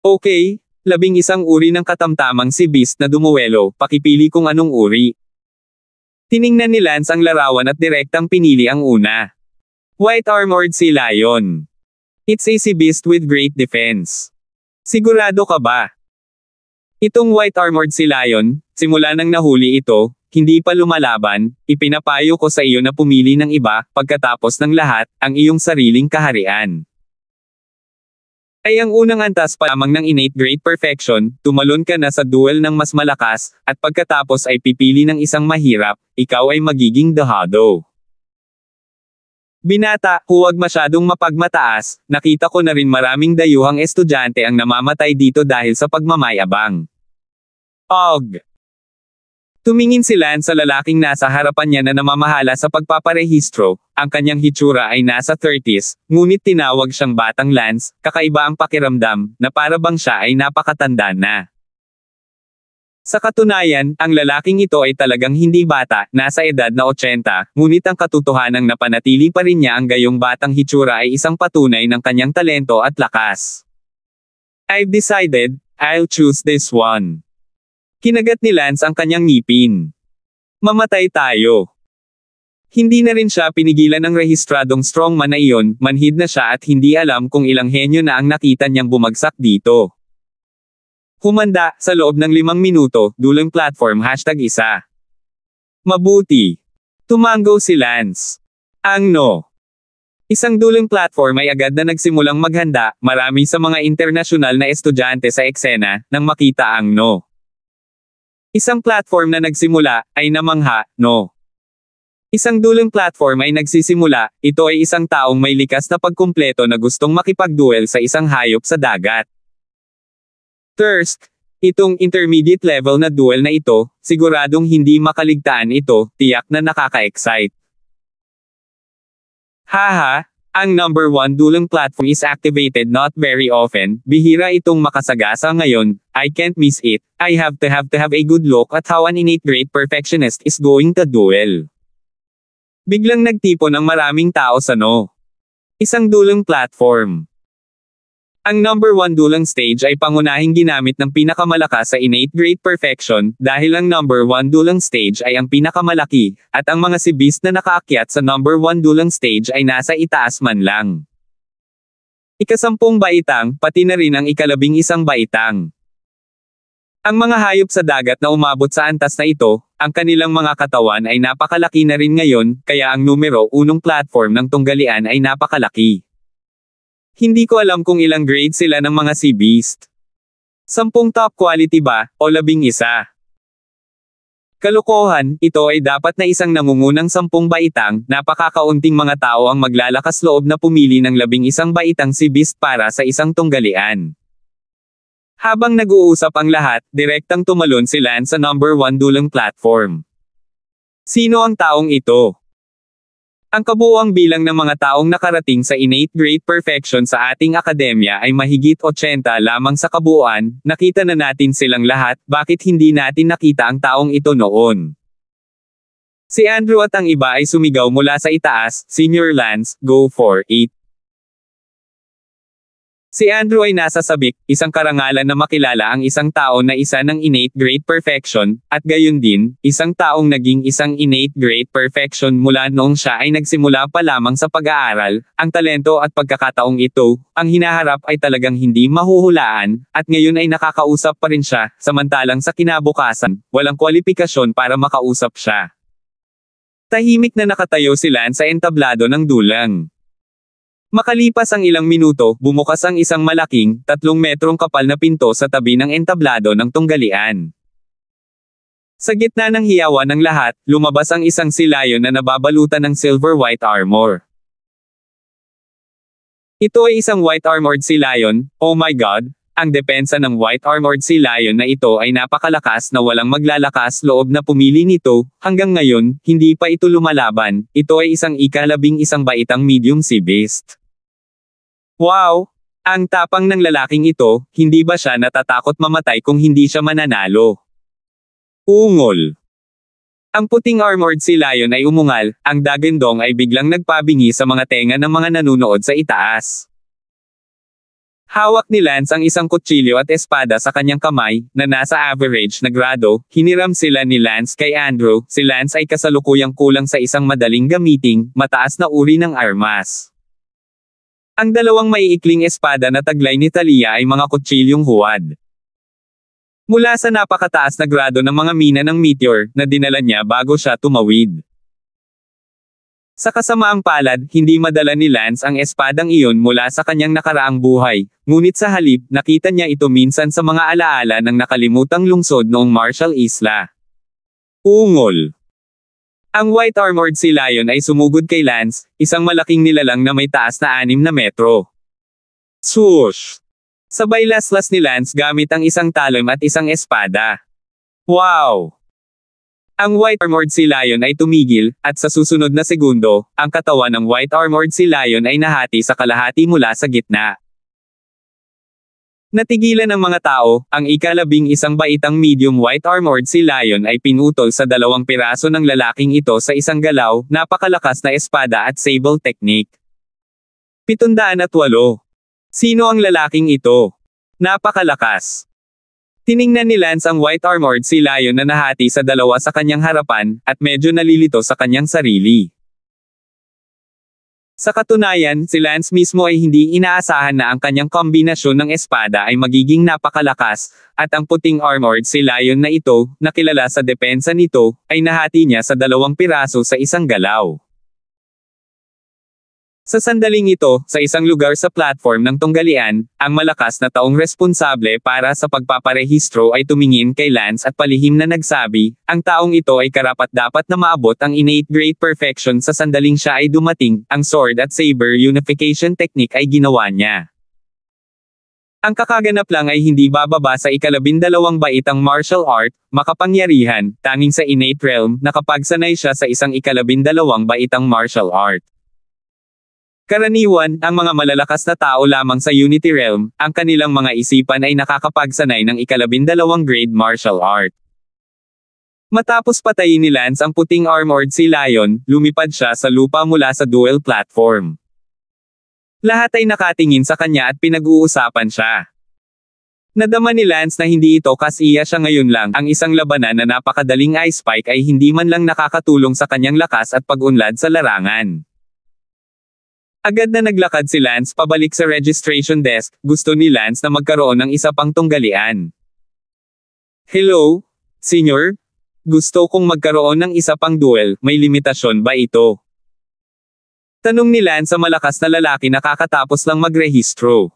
Okay. 11 uri ng katamtamang si Beast na dumuwelo, pakipili kung anong uri. Tiningnan ni Lance ang larawan at direktang pinili ang una. White Armored Sea Lion. It's a sea beast with great defense. Sigurado ka ba? Itong White Armored Sea Lion, simula nang nahuli ito, hindi pa lumalaban, ipinapayo ko sa iyo na pumili ng iba, pagkatapos ng lahat, ang iyong sariling kaharian. Ay ang unang antas pa lamang ng Innate Great Perfection, tumalon ka na sa duel ng mas malakas, at pagkatapos ay pipili ng isang mahirap, ikaw ay magiging dahado. Binata, huwag masyadong mapagmataas, nakita ko na rin maraming dayuhang estudyante ang namamatay dito dahil sa pagmamayabang. Og. Tumingin si Lance sa lalaking nasa harapan niya na namamahala sa pagpaparehistro, ang kanyang hitsura ay nasa 30s, ngunit tinawag siyang Batang Lance, kakaiba ang pakiramdam, na para bang siya ay napakatanda na. Sa katunayan, ang lalaking ito ay talagang hindi bata, nasa edad na 80, ngunit ang katotohanang napanatili pa rin niya ang gayong batang hitsura ay isang patunay ng kanyang talento at lakas. I've decided, I'll choose this one. Kinagat ni Lance ang kanyang ngipin. Mamatay tayo. Hindi na rin siya pinigilan ng rehistradong strongman na iyon, manhid na siya at hindi alam kung ilang henyo na ang nakita niyang bumagsak dito. Humanda, sa loob ng 5 minuto, dulang platform #1. Mabuti. Tumango si Lance. Ang no. Isang dulang platform ay agad na nagsimulang maghanda, marami sa mga internasyonal na estudyante sa eksena, nang makita ang no. Isang platform na nagsimula, ay namangha, no. Isang dulang platform ay nagsisimula, ito ay isang taong may likas na pagkumpleto na gustong makipagduel sa isang hayop sa dagat. Thirst. Itong intermediate level na duel na ito, siguradong hindi makaligtaan ito, tiyak na nakaka-excite. Haha, ang number 1 dueling platform is activated not very often, bihira itong makasagasa ngayon, I can't miss it, I have to have a good look at how an innate great perfectionist is going to duel. Biglang nagtipon ang maraming tao sa no. Isang dueling platform. Ang number 1 dulang stage ay pangunahing ginamit ng pinakamalakas sa innate great perfection, dahil ang number 1 dulang stage ay ang pinakamalaki, at ang mga si beast na nakaakyat sa number 1 dulang stage ay nasa itaas man lang. Ika-10 baitang, pati na rin ang ika-11 baitang. Ang mga hayop sa dagat na umabot sa antas na ito, ang kanilang mga katawan ay napakalaki na rin ngayon, kaya ang numero 1 platform ng tunggalian ay napakalaki. Hindi ko alam kung ilang grade sila ng mga sea beast. 10 top quality ba, o 11? Kalokohan, ito ay dapat na isang nangungunang 10 baitang, napakakaunting mga tao ang maglalakas loob na pumili ng 11 baitang sea beast para sa isang tunggalian. Habang nag-uusap ang lahat, direktang tumalon si Lance sa number 1 dulang platform. Sino ang taong ito? Ang kabuuang bilang ng mga taong nakarating sa innate great perfection sa ating akademya ay mahigit 80 lamang sa kabuuan, nakita na natin silang lahat, bakit hindi natin nakita ang taong ito noon? Si Andrew at ang iba ay sumigaw mula sa itaas, Senior Lance, go for it. Si Andrew ay nasa sabik, isang karangalan na makilala ang isang tao na isa ng innate great perfection, at gayon din, isang taong naging isang innate great perfection mula noong siya ay nagsimula pa lamang sa pag-aaral. Ang talento at pagkakataong ito, ang hinaharap ay talagang hindi mahuhulaan, at ngayon ay nakakausap pa rin siya, samantalang sa kinabukasan, walang kwalifikasyon para makausap siya. Tahimik na nakatayo si Lance sa entablado ng dulang. Makalipas ang ilang minuto, bumukas ang isang malaking, 3 metrong kapal na pinto sa tabi ng entablado ng tunggalian. Sa gitna ng hiyawan ng lahat, lumabas ang isang silayon na nababalutan ng silver white armor. Ito ay isang white armored silayon, oh my god, ang depensa ng white armored silayon na ito ay napakalakas na walang maglalakas loob na pumili nito, hanggang ngayon, hindi pa ito lumalaban, ito ay isang ika-11 baitang medium sea beast. Wow! Ang tapang ng lalaking ito, hindi ba siya natatakot mamatay kung hindi siya mananalo? Ungol. Ang puting armored silayon ay umungal, ang dagandong ay biglang nagpabingi sa mga tenga ng mga nanunood sa itaas. Hawak ni Lance ang isang kutsilyo at espada sa kanyang kamay, na nasa average na grado, hiniram sila ni Lance kay Andrew, si Lance ay kasalukuyang kulang sa isang madaling gamiting, mataas na uri ng armas. Ang dalawang maiikling espada na taglay ni Talia ay mga kutsilyong huwad. Mula sa napakataas na grado ng mga mina ng meteor, na dinala niya bago siya tumawid. Sa kasamaang palad, hindi madala ni Lance ang espadang iyon mula sa kanyang nakaraang buhay, ngunit sa halip, nakita niya ito minsan sa mga alaala ng nakalimutang lungsod noong Marshall Isla. Ungol. Ang White Armored Sea Lion ay sumugod kay Lance, isang malaking nilalang na may taas na 6 na metro. Swoosh! Sabay laslas ni Lance gamit ang isang talon at isang espada. Wow! Ang White Armored Sea Lion ay tumigil, at sa susunod na segundo, ang katawan ng White Armored Sea Lion ay nahati sa kalahati mula sa gitna. Natigilan ng mga tao, ang ika-11 baitang medium White Armored Sea Lion ay pinutol sa 2 piraso ng lalaking ito sa isang galaw, napakalakas na espada at sable technique. 708. Sino ang lalaking ito? Napakalakas. Tiningnan ni Lance ang White Armored Sea Lion na nahati sa 2 sa kanyang harapan, at medyo nalilito sa kanyang sarili. Sa katunayan, si Lance mismo ay hindi inaasahan na ang kanyang kombinasyon ng espada ay magiging napakalakas, at ang puting Armored Sea Lion na ito, na kilala sa depensa nito, ay nahati niya sa 2 piraso sa isang galaw. Sa sandaling ito, sa isang lugar sa platform ng tunggalian, ang malakas na taong responsable para sa pagpaparehistro ay tumingin kay Lance at palihim na nagsabi, ang taong ito ay karapat-dapat na maabot ang innate great perfection sa sandaling siya ay dumating, ang sword at saber unification technique ay ginawa niya. Ang kakaganap lang ay hindi bababa sa ika-12 baitang martial art, makapangyarihan, tanging sa innate realm, nakapagsanay siya sa isang ika-12 baitang martial art. Karaniwan, ang mga malalakas na tao lamang sa Unity Realm, ang kanilang mga isipan ay nakakapagsanay ng ika-12 grade martial art. Matapos patayin ni Lance ang puting Armored Sea Lion, lumipad siya sa lupa mula sa duel platform. Lahat ay nakatingin sa kanya at pinag-uusapan siya. Nadama ni Lance na hindi ito kasiya siya ngayon lang, ang isang labanan na napakadaling ice spike ay hindi man lang nakakatulong sa kanyang lakas at pag-unlad sa larangan. Agad na naglakad si Lance pabalik sa registration desk, gusto ni Lance na magkaroon ng isa pang tunggalian. Hello, Senior? Gusto kong magkaroon ng isa pang duel, may limitasyon ba ito? Tanong ni Lance sa malakas na lalaki na kakatapos lang magrehistro.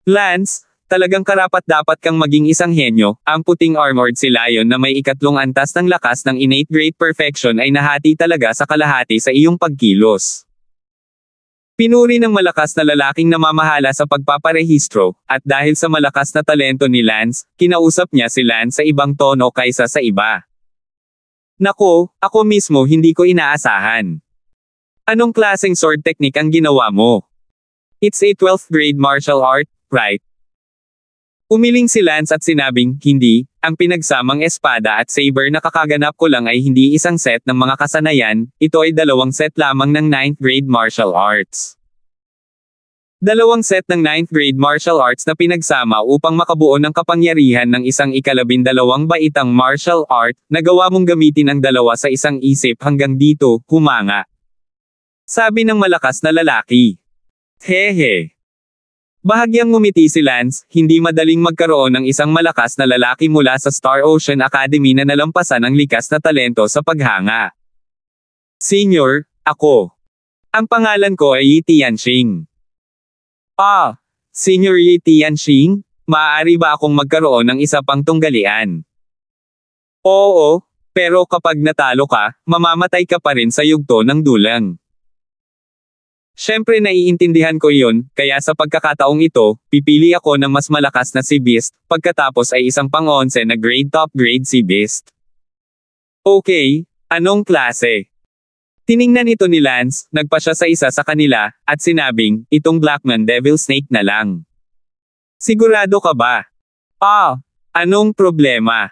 Lance, talagang karapat-dapat kang maging isang henyo, ang puting Armored Sea Lion na may ika-3 antas ng lakas ng innate great perfection ay nahati talaga sa kalahati sa iyong pagkilos. Pinuri ng malakas na lalaking namamahala sa pagpaparehistro, at dahil sa malakas na talento ni Lance, kinausap niya si Lance sa ibang tono kaysa sa iba. Nako, ako mismo hindi ko inaasahan. Anong klaseng sword technique ang ginawa mo? It's a 12th grade martial art, right? Umiling si Lance at sinabing, hindi, ang pinagsamang espada at saber na kakaganap ko lang ay hindi isang set ng mga kasanayan, ito ay 2 set lamang ng 9th grade martial arts. 2 set ng 9th grade martial arts na pinagsama upang makabuo ng kapangyarihan ng isang ika-12 baitang martial art, nagawa mong gamitin ang 2 sa isang isip hanggang dito, humanga. Sabi ng malakas na lalaki. Hehe. Bahagyang ngumiti si Lance, hindi madaling magkaroon ng isang malakas na lalaki mula sa Star Ocean Academy na nalampasan ang likas na talento sa paghanga. Senior, ako. Ang pangalan ko ay Yi Tianxing. Ah, Senior Yi Tianxing? Maaari ba akong magkaroon ng isa pang tunggalian? Oo, pero kapag natalo ka, mamamatay ka pa rin sa yugto ng dulang. Siyempre naiintindihan ko iyon, kaya sa pagkakataong ito, pipili ako ng mas malakas na Sea Beast, pagkatapos ay isang pang-11 na top grade Sea Beast. Okay, anong klase? Tiningnan ito ni Lance, nagpa siya sa isa sa kanila, at sinabing, itong Blackman Devil Snake na lang. Sigurado ka ba? Ah, anong problema?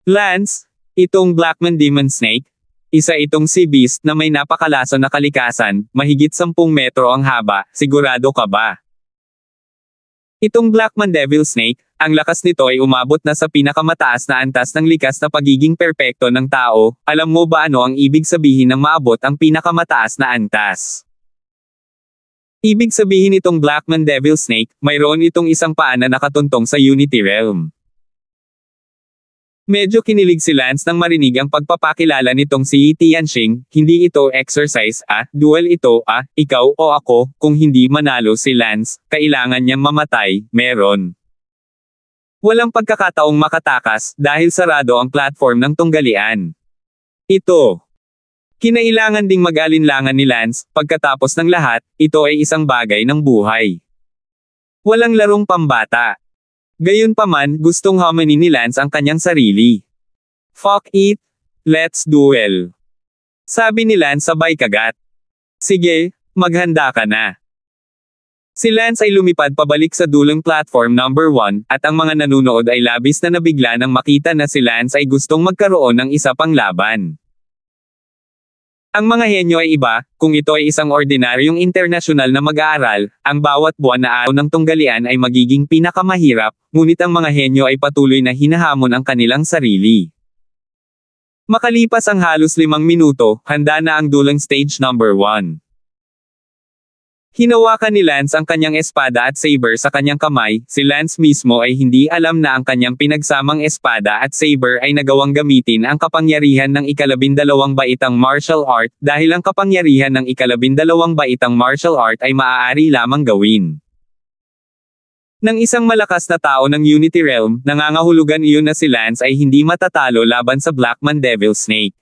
Lance, itong Blackman Demon Snake, isa itong Sea Beast na may napakalaso na kalikasan, mahigit 10 metro ang haba, sigurado ka ba? Itong Blackman Devil Snake, ang lakas nito ay umabot na sa pinakamataas na antas ng likas na pagiging perpekto ng tao, alam mo ba ano ang ibig sabihin ng maabot ang pinakamataas na antas? Ibig sabihin itong Blackman Devil Snake, mayroon itong isang paa na nakatuntong sa Unity Realm. Medyo kinilig si Lance nang marinig ang pagpapakilala nitong si Yi Tianxing, hindi ito exercise, duel ito, ikaw o ako, kung hindi manalo si Lance, kailangan niyang mamatay, meron. Walang pagkakataong makatakas, dahil sarado ang platform ng tunggalian. Ito. Kinailangan ding mag-alinlangan ni Lance, pagkatapos ng lahat, ito ay isang bagay ng buhay. Walang larong pambata. Gayunpaman, gustong harmony ni Lance ang kanyang sarili. Fuck it, let's duel. Sabi ni Lance sabay kagat. Sige, maghanda ka na. Si Lance ay lumipad pabalik sa dulang platform number 1, at ang mga nanunood ay labis na nabigla nang makita na si Lance ay gustong magkaroon ng isa pang laban. Ang mga henyo ay iba, kung ito ay isang ordinaryong internasyonal na mag-aaral, ang bawat buwan na araw ng tunggalian ay magiging pinakamahirap, ngunit ang mga henyo ay patuloy na hinahamon ang kanilang sarili. Makalipas ang halos 5 minuto, handa na ang dulang stage number 1. Hinawakan ni Lance ang kanyang espada at saber sa kanyang kamay, si Lance mismo ay hindi alam na ang kanyang pinagsamang espada at saber ay nagawang gamitin ang kapangyarihan ng ika-12 baitang martial art, dahil ang kapangyarihan ng ika-12 baitang martial art ay maaari lamang gawin ng isang malakas na tao ng Unity Realm. Nangangahulugan iyon na si Lance ay hindi matatalo laban sa Blackman Devil Snake.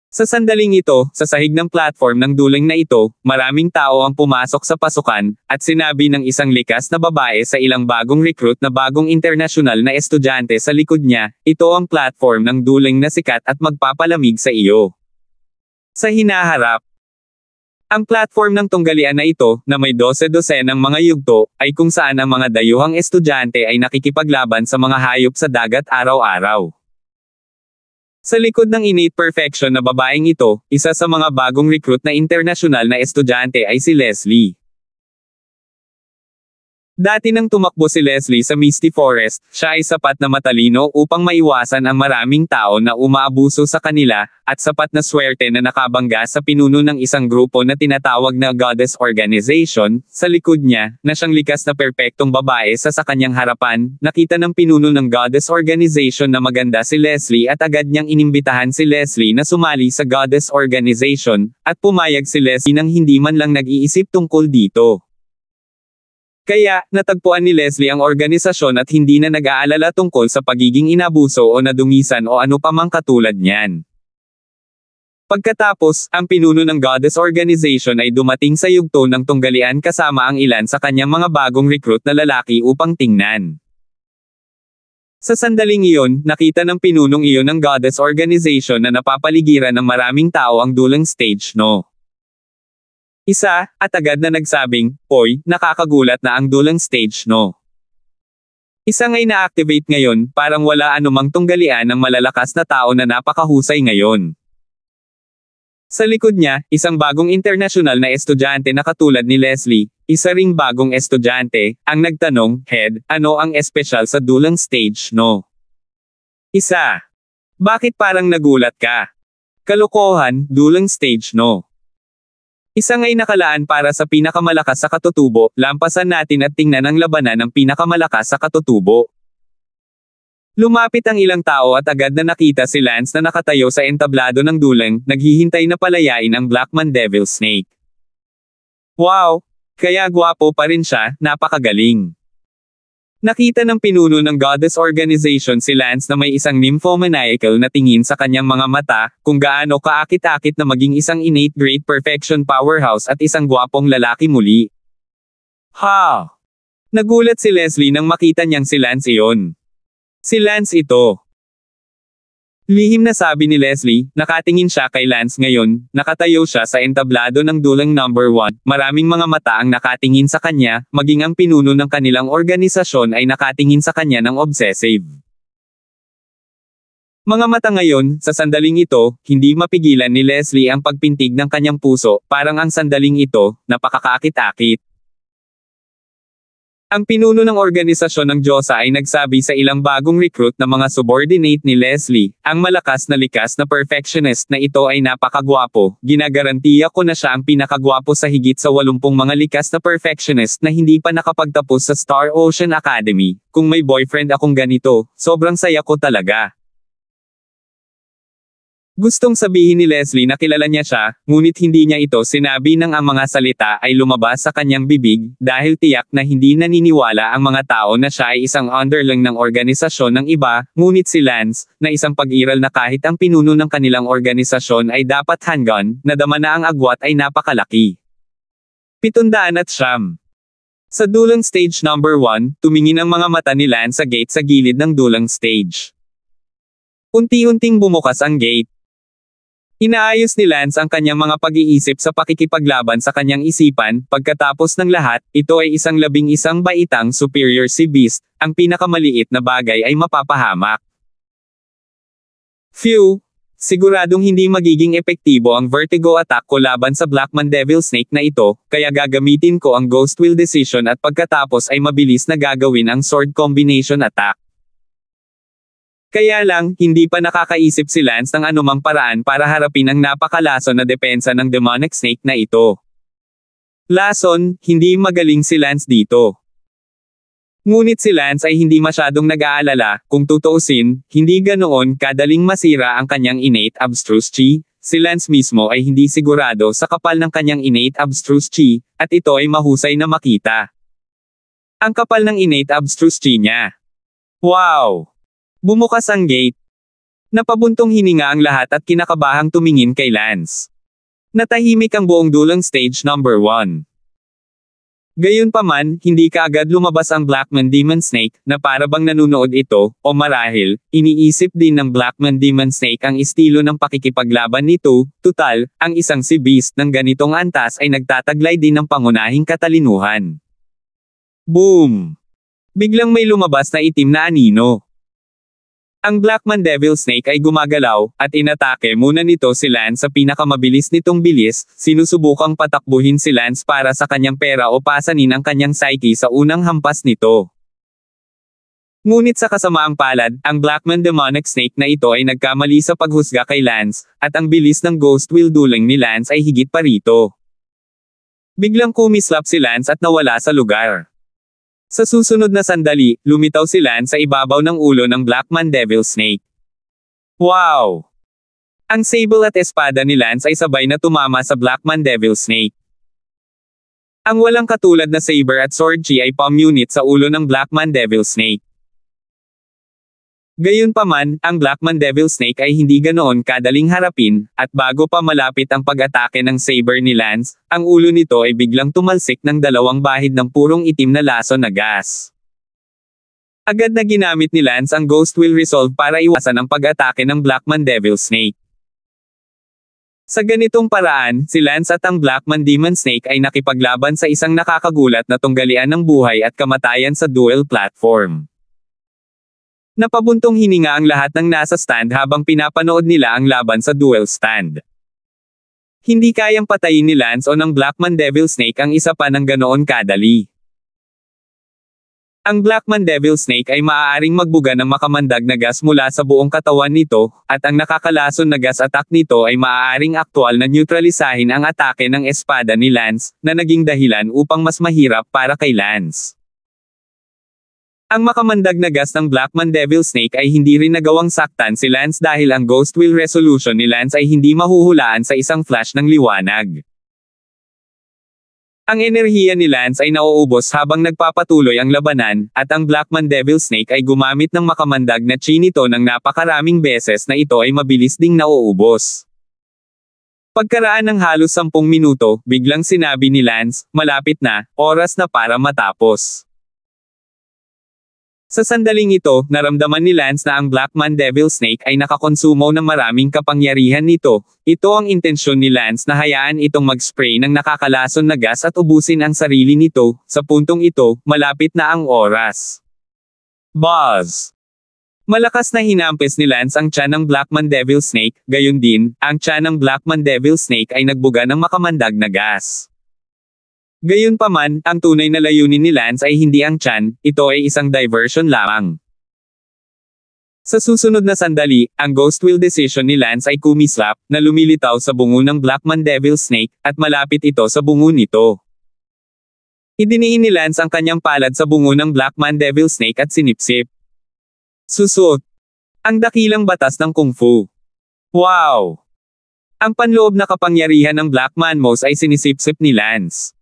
Sa sandaling ito, sa sahig ng platform ng dulang na ito, maraming tao ang pumasok sa pasukan, at sinabi ng isang likas na babae sa ilang bagong recruit na bagong internasyonal na estudyante sa likod niya, ito ang platform ng dulang na sikat at magpapalamig sa iyo. Sa hinaharap, ang platform ng tunggalian na ito, na may 12-dosenang mga yugto, ay kung saan ang mga dayuhang estudyante ay nakikipaglaban sa mga hayop sa dagat araw-araw. Sa likod ng innate perfection na babaeng ito, isa sa mga bagong recruit na internasyonal na estudyante ay si Leslie. Dati nang tumakbo si Leslie sa Misty Forest, siya ay sapat na matalino upang maiwasan ang maraming tao na umaabuso sa kanila, at sapat na swerte na nakabangga sa pinuno ng isang grupo na tinatawag na Goddess Organization. Sa likod niya, na siyang likas na perpektong babae sa kanyang harapan, nakita ng pinuno ng Goddess Organization na maganda si Leslie at agad niyang inimbitahan si Leslie na sumali sa Goddess Organization, at pumayag si Leslie nang hindi man lang nag-iisip tungkol dito. Kaya, natagpuan ni Leslie ang organisasyon at hindi na nag-aalala tungkol sa pagiging inabuso o nadungisan o ano pa mang katulad niyan. Pagkatapos, ang pinuno ng Goddess Organization ay dumating sa yugto ng tunggalian kasama ang ilan sa kanyang mga bagong recruit na lalaki upang tingnan. Sa sandaling iyon, nakita ng pinunong iyon ng Goddess Organization na napapaligiran ng maraming tao ang dulang stage no. Isa, at agad na nagsabing, "Oy, nakakagulat na ang dulang stage no." Isa nga'y na-activate ngayon, parang wala anumang tunggalian ng malalakas na tao na napakahusay ngayon. Sa likod niya, isang bagong internasyonal na estudyante na katulad ni Leslie, isa ring bagong estudyante, ang nagtanong, "Head, ano ang espesyal sa dulang stage no?" Isa. Bakit parang nagulat ka? Kalokohan, dulang stage no. Isa nga'y nakalaan para sa pinakamalakas sa katutubo, lampasan natin at tingnan ang labanan ng pinakamalakas sa katutubo. Lumapit ang ilang tao at agad na nakita si Lance na nakatayo sa entablado ng dulang, naghihintay na palayain ang Blackman Devil Snake. Wow! Kaya gwapo pa rin siya, napakagaling. Nakita ng pinuno ng Goddess Organization si Lance na may isang nymphomaniacal na tingin sa kanyang mga mata, kung gaano kaakit-akit na maging isang innate great perfection powerhouse at isang gwapong lalaki muli. Ha! Nagulat si Leslie nang makita niyang si Lance iyon. Si Lance ito. Lihim na sabi ni Leslie, nakatingin siya kay Lance ngayon, nakatayo siya sa entablado ng dulang number 1, maraming mga mata ang nakatingin sa kanya, maging ang pinuno ng kanilang organisasyon ay nakatingin sa kanya ng obsessive. Mga mata ngayon, sa sandaling ito, hindi mapigilan ni Leslie ang pagpintig ng kanyang puso, parang ang sandaling ito, napakakaakit-akit. Ang pinuno ng organisasyon ng Diyosa ay nagsabi sa ilang bagong recruit na mga subordinate ni Leslie, ang malakas na likas na perfectionist na ito ay napakagwapo, ginagarantiya ko na siya ang pinakagwapo sa higit sa 80 mga likas na perfectionist na hindi pa nakapagtapos sa Star Ocean Academy. Kung may boyfriend akong ganito, sobrang saya ko talaga. Gustong sabihin ni Leslie na kilala niya siya, ngunit hindi niya ito sinabi nang ang mga salita ay lumabas sa kanyang bibig, dahil tiyak na hindi naniniwala ang mga tao na siya ay isang underling ng organisasyon ng iba, ngunit si Lance, na isang pag-iral na kahit ang pinuno ng kanilang organisasyon ay dapat handgun, nadama na ang agwat ay napakalaki. 700. Sa dulang stage number 1, tumingin ang mga mata ni Lance sa gate sa gilid ng dulang stage. Unti-unting bumukas ang gate. Inaayos ni Lance ang kanyang mga pag-iisip sa pakikipaglaban sa kanyang isipan, pagkatapos ng lahat, ito ay isang 11 baitang superior sea beast, ang pinakamaliit na bagay ay mapapahamak. Phew! Siguradong hindi magiging epektibo ang vertigo attack ko laban sa Blackman Devil Snake na ito, kaya gagamitin ko ang Ghost Will Decision at pagkatapos ay mabilis na gagawin ang Sword Combination Attack. Kaya lang, hindi pa nakakaisip si Lance ng anumang paraan para harapin ang napakalason na depensa ng demonic snake na ito. Lason, hindi magaling si Lance dito. Ngunit si Lance ay hindi masyadong nag-aalala, kung tutuusin, hindi ganoon kadaling masira ang kanyang innate abstruse chi. Si Lance mismo ay hindi sigurado sa kapal ng kanyang innate abstruse chi, at ito ay mahusay na makita. Ang kapal ng innate abstruse chi niya. Wow! Bumukas ang gate. Napabuntong hininga ang lahat at kinakabahang tumingin kay Lance. Natahimik ang buong dulang stage number 1. Gayunpaman, hindi kaagad lumabas ang Blackman Demon Snake, na para bang nanunood ito, o marahil, iniisip din ng Blackman Demon Snake ang estilo ng pakikipaglaban nito, tutal, ang isang sea beast ng ganitong antas ay nagtataglay din ng pangunahing katalinuhan. Boom! Biglang may lumabas na itim na anino. Ang Blackman Devil Snake ay gumagalaw, at inatake muna nito si Lance sa pinakamabilis nitong bilis, sinusubukang patakbuhin si Lance para sa kanyang pera o pasanin ang kanyang psyche sa unang hampas nito. Ngunit sa kasamaang palad, ang Blackman Demonic Snake na ito ay nagkamali sa paghusga kay Lance, at ang bilis ng Ghost Will Dueling ni Lance ay higit pa rito. Biglang kumislap si Lance at nawala sa lugar. Sa susunod na sandali, lumitaw si Lance sa ibabaw ng ulo ng Blackman Devil Snake. Wow! Ang sable at espada ni Lance ay sabay na tumama sa Blackman Devil Snake. Ang walang katulad na saber at sword chi ay palm unit sa ulo ng Blackman Devil Snake. Gayunpaman, ang Blackman Devil Snake ay hindi ganoon kadaling harapin, at bago pa malapit ang pag-atake ng saber ni Lance, ang ulo nito ay biglang tumalsik ng dalawang bahid ng purong itim na lason na gas. Agad na ginamit ni Lance ang Ghost Will Resolve para iwasan ang pag-atake ng Blackman Devil Snake. Sa ganitong paraan, si Lance at ang Blackman Demon Snake ay nakipaglaban sa isang nakakagulat na tunggalian ng buhay at kamatayan sa duel platform. Napabuntong hininga ang lahat ng nasa stand habang pinapanood nila ang laban sa duel stand. Hindi kayang patayin ni Lance o ng Blackman Devil Snake ang isa pa ng ganoon kadali. Ang Blackman Devil Snake ay maaaring magbuga ng makamandag na gas mula sa buong katawan nito, at ang nakakalason na gas attack nito ay maaaring aktwal na neutralisahin ang atake ng espada ni Lance, na naging dahilan upang mas mahirap para kay Lance. Ang makamandag na gas ng Blackman Devil Snake ay hindi rin nagawang saktan si Lance dahil ang Ghost Will Resolution ni Lance ay hindi mahuhulaan sa isang flash ng liwanag. Ang enerhiya ni Lance ay nauubos habang nagpapatuloy ang labanan, at ang Blackman Devil Snake ay gumamit ng makamandag na chi nito ng napakaraming beses na ito ay mabilis ding nauubos. Pagkaraan ng halos 10 minuto, biglang sinabi ni Lance, malapit na, oras na para matapos. Sa sandaling ito, naramdaman ni Lance na ang Blackman Devil Snake ay nakakonsumo ng maraming kapangyarihan nito. Ito ang intensyon ni Lance na hayaan itong mag-spray ng nakakalason na gas at ubusin ang sarili nito. Sa puntong ito, malapit na ang oras. Buzz! Malakas na hinampes ni Lance ang tiyan ng Blackman Devil Snake, gayon din, ang tiyan ng Blackman Devil Snake ay nagbuga ng makamandag na gas. Gayunpaman, ang tunay na layunin ni Lance ay hindi ang tiyan, ito ay isang diversion lamang. Sa susunod na sandali, ang Ghost Will Decision ni Lance ay kumislap, na lumilitaw sa bungo ng Blackman Devil Snake, at malapit ito sa bungo nito. Idiniin ni Lance ang kanyang palad sa bungo ng Blackman Devil Snake at sinipsip. Susot! Ang dakilang batas ng Kung Fu. Wow! Ang panloob na kapangyarihan ng Black Manmos ay sinisipsip ni Lance.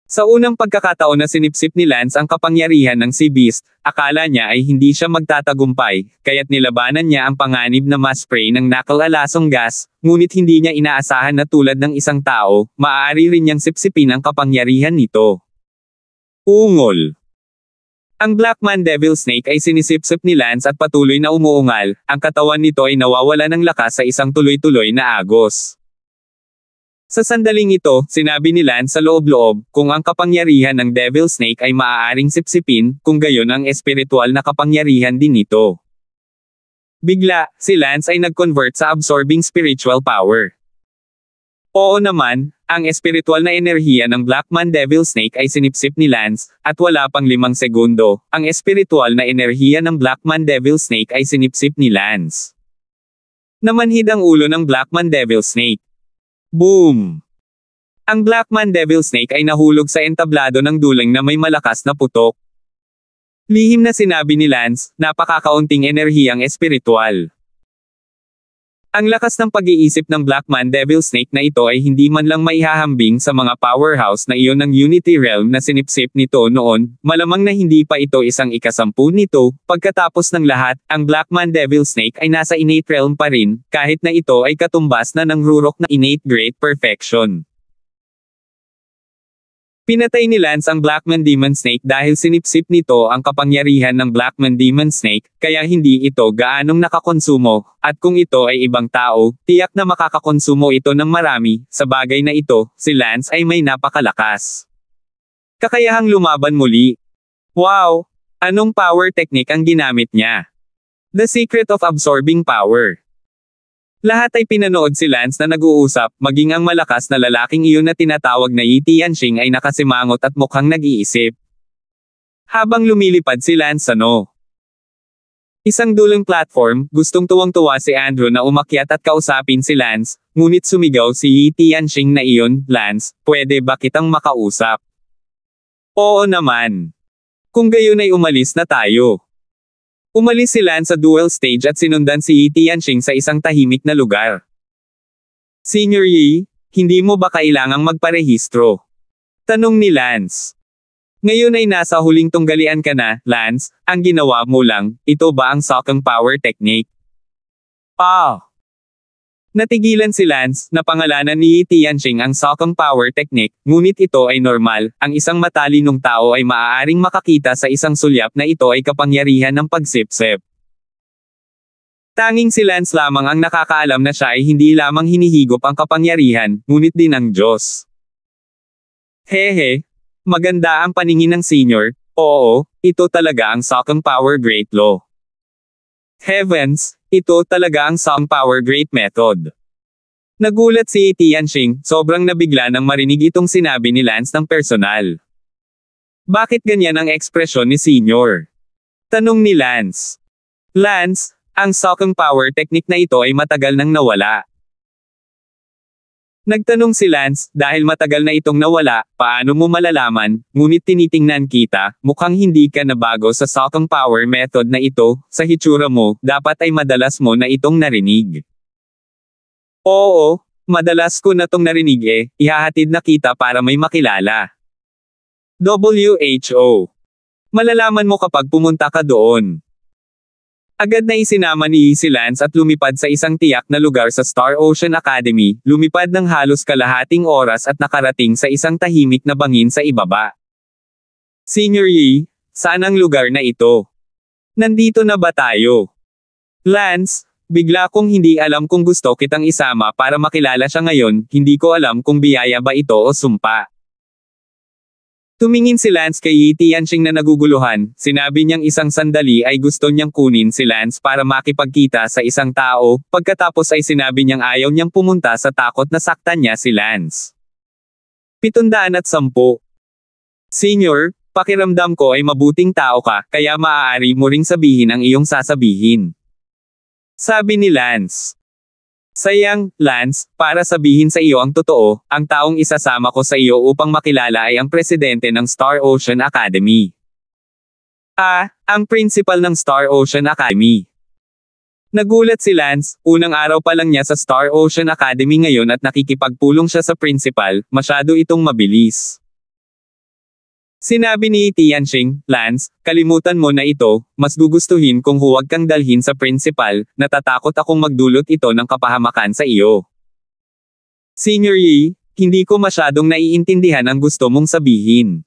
Sa unang pagkakataon na sinipsip ni Lance ang kapangyarihan ng Sea Beast, akala niya ay hindi siya magtatagumpay, kaya't nilabanan niya ang panganib na ma-spray ng knuckle-alasong gas, ngunit hindi niya inaasahan na tulad ng isang tao, maaari rin niyang sipsipin ang kapangyarihan nito. Ungol. Ang Black Man Devil Snake ay sinisipsip ni Lance at patuloy na umuungal, ang katawan nito ay nawawala ng lakas sa isang tuloy-tuloy na agos. Sa sandaling ito, sinabi ni Lance sa loob-loob, kung ang kapangyarihan ng Devil Snake ay maaaring sipsipin, kung gayon ang espiritual na kapangyarihan din nito. Bigla, si Lance ay nag-convert sa absorbing spiritual power. Oo naman, ang espiritual na enerhiya ng Black Man Devil Snake ay sinipsip ni Lance, at wala pang 5 segundo, ang espiritual na enerhiya ng Black Man Devil Snake ay sinipsip ni Lance. Namanhid ang ulo ng Black Man Devil Snake. Boom! Ang Black Man Devil Snake ay nahulog sa entablado ng duling na may malakas na putok. Lihim na sinabi ni Lance, napakakaunting enerhiyang espiritual. Ang lakas ng pag-iisip ng Black Man Devil Snake na ito ay hindi man lang maihahambing sa mga powerhouse na iyon ng Unity Realm na sinipsip nito noon, malamang na hindi pa ito isang ika-10 nito. Pagkatapos ng lahat, ang Black Man Devil Snake ay nasa innate realm pa rin, kahit na ito ay katumbas na ng rurok na innate great perfection. Pinatay ni Lance ang Black Man Demon Snake dahil sinipsip nito ang kapangyarihan ng Black Man Demon Snake, kaya hindi ito gaanong nakakonsumo, at kung ito ay ibang tao, tiyak na makakakonsumo ito ng marami. Sa bagay na ito, si Lance ay may napakalakas. Kakayahang lumaban muli. Wow! Anong power technique ang ginamit niya? The Secret of Absorbing Power. Lahat ay pinanood si Lance na nag-uusap, maging ang malakas na lalaking iyon na tinatawag na Yi Tianxing ay nakasimangot at mukhang nag-iisip. Habang lumilipad si Lance sa isang dulong platform, gustong tuwang-tuwa si Andrew na umakyat at kausapin si Lance, ngunit sumigaw si Yi Tianxing na iyon, Lance, pwede ba kitang makausap? Oo naman. Kung gayon ay umalis na tayo. Umalis si Lance sa duel stage at sinundan si Yi Tianxing sa isang tahimik na lugar. Senior Yi, hindi mo ba kailangang magparehistro? Tanong ni Lance. Ngayon ay nasa huling tunggalian ka na, Lance, ang ginawa mo lang, ito ba ang Sokong Power Technique? Natigilan si Lance, na pangalanan ni Yi Tianxing ang Sokong Power Technique, ngunit ito ay normal, ang isang matalinong tao ay maaaring makakita sa isang sulyap na ito ay kapangyarihan ng pagsipsip. Tanging si Lance lamang ang nakakaalam na siya ay hindi lamang hinihigop ang kapangyarihan, ngunit din ang Diyos. Hehe, maganda ang paningin ng senior, oo, ito talaga ang Sokong Power Great Law. Heavens, ito talaga ang Sokong Power Great Method. Nagulat si Yi Tianxing, sobrang nabigla nang marinig itong sinabi ni Lance ng personal. Bakit ganyan ang ekspresyon ni Senior? Tanong ni Lance. Lance, ang Sokong Power Technique na ito ay matagal nang nawala. Nagtanong si Lance, dahil matagal na itong nawala, paano mo malalaman, ngunit tinitingnan kita, mukhang hindi ka nabago sa Sokong Power Method na ito, sa hitsura mo, dapat ay madalas mo na itong narinig. Oo, madalas ko na tong narinig ihahatid na kita para may makilala. WHO. Malalaman mo kapag pumunta ka doon. Agad na isinama ni Yi si Lance at lumipad sa isang tiyak na lugar sa Star Ocean Academy, lumipad ng halos kalahating oras at nakarating sa isang tahimik na bangin sa ibaba. Senior Yi, saan ang lugar na ito? Nandito na ba tayo? Lance, bigla kong hindi alam kung gusto kitang isama para makilala siya ngayon, hindi ko alam kung biyaya ba ito o sumpa. Tumingin si Lance kay Yi Tianxing na naguguluhan, sinabi niyang isang sandali ay gusto niyang kunin si Lance para makipagkita sa isang tao, pagkatapos ay sinabi niyang ayaw niyang pumunta sa takot na saktan niya si Lance. 710. Senior, pakiramdam ko ay mabuting tao ka, kaya maaari mo ring sabihin ang iyong sasabihin. Sabi ni Lance. Sayang, Lance, para sabihin sa iyo ang totoo, ang taong isasama ko sa iyo upang makilala ay ang presidente ng Star Ocean Academy. Ang principal ng Star Ocean Academy. Nagulat si Lance, unang araw pa lang niya sa Star Ocean Academy ngayon at nakikipagpulong siya sa principal, masyado itong mabilis. Sinabi ni Tianxing, Lance, kalimutan mo na ito, mas gugustuhin kung huwag kang dalhin sa principal, natatakot akong magdulot ito ng kapahamakan sa iyo. Senior Yi, hindi ko masyadong naiintindihan ang gusto mong sabihin.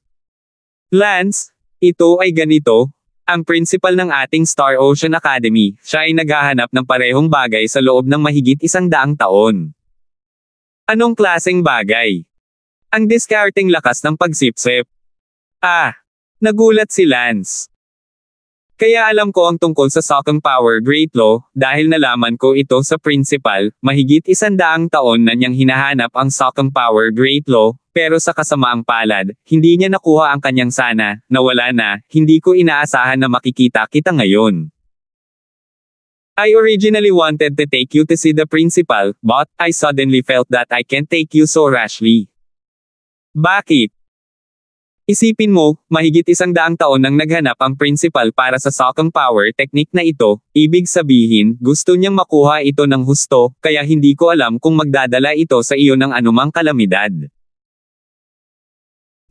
Lance, ito ay ganito, ang principal ng ating Star Ocean Academy, siya ay naghahanap ng parehong bagay sa loob ng mahigit 100 taon. Anong klaseng bagay? Ang diskarteng lakas ng pagsipsip. Nagulat si Lance. Kaya alam ko ang tungkol sa Sokong Power Great Law, dahil nalaman ko ito sa principal, mahigit 100 taon na niyang hinahanap ang Sokong Power Great Law, pero sa kasamaang palad, hindi niya nakuha ang kanyang sana, nawala na, hindi ko inaasahan na makikita kita ngayon. I originally wanted to take you to see the principal, but I suddenly felt that I can't take you so rashly. Bakit? Isipin mo, mahigit 100 taon nang naghanap ang principal para sa Sokong Power technique na ito, ibig sabihin, gusto niyang makuha ito ng husto, kaya hindi ko alam kung magdadala ito sa iyo ng anumang kalamidad.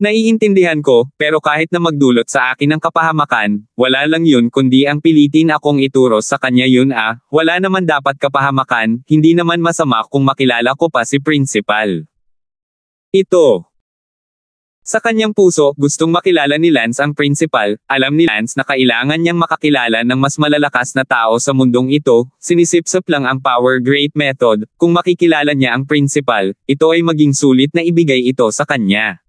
Naiintindihan ko, pero kahit na magdulot sa akin ng kapahamakan, wala lang yun kundi ang pilitin akong ituro sa kanya yun wala naman dapat kapahamakan, hindi naman masama kung makilala ko pa si principal. Ito. Sa kanyang puso, gustong makilala ni Lance ang principal, alam ni Lance na kailangan niyang makakilala ng mas malalakas na tao sa mundong ito, sinisipsip lang ang Power Great Method, kung makikilala niya ang principal, ito ay maging sulit na ibigay ito sa kanya.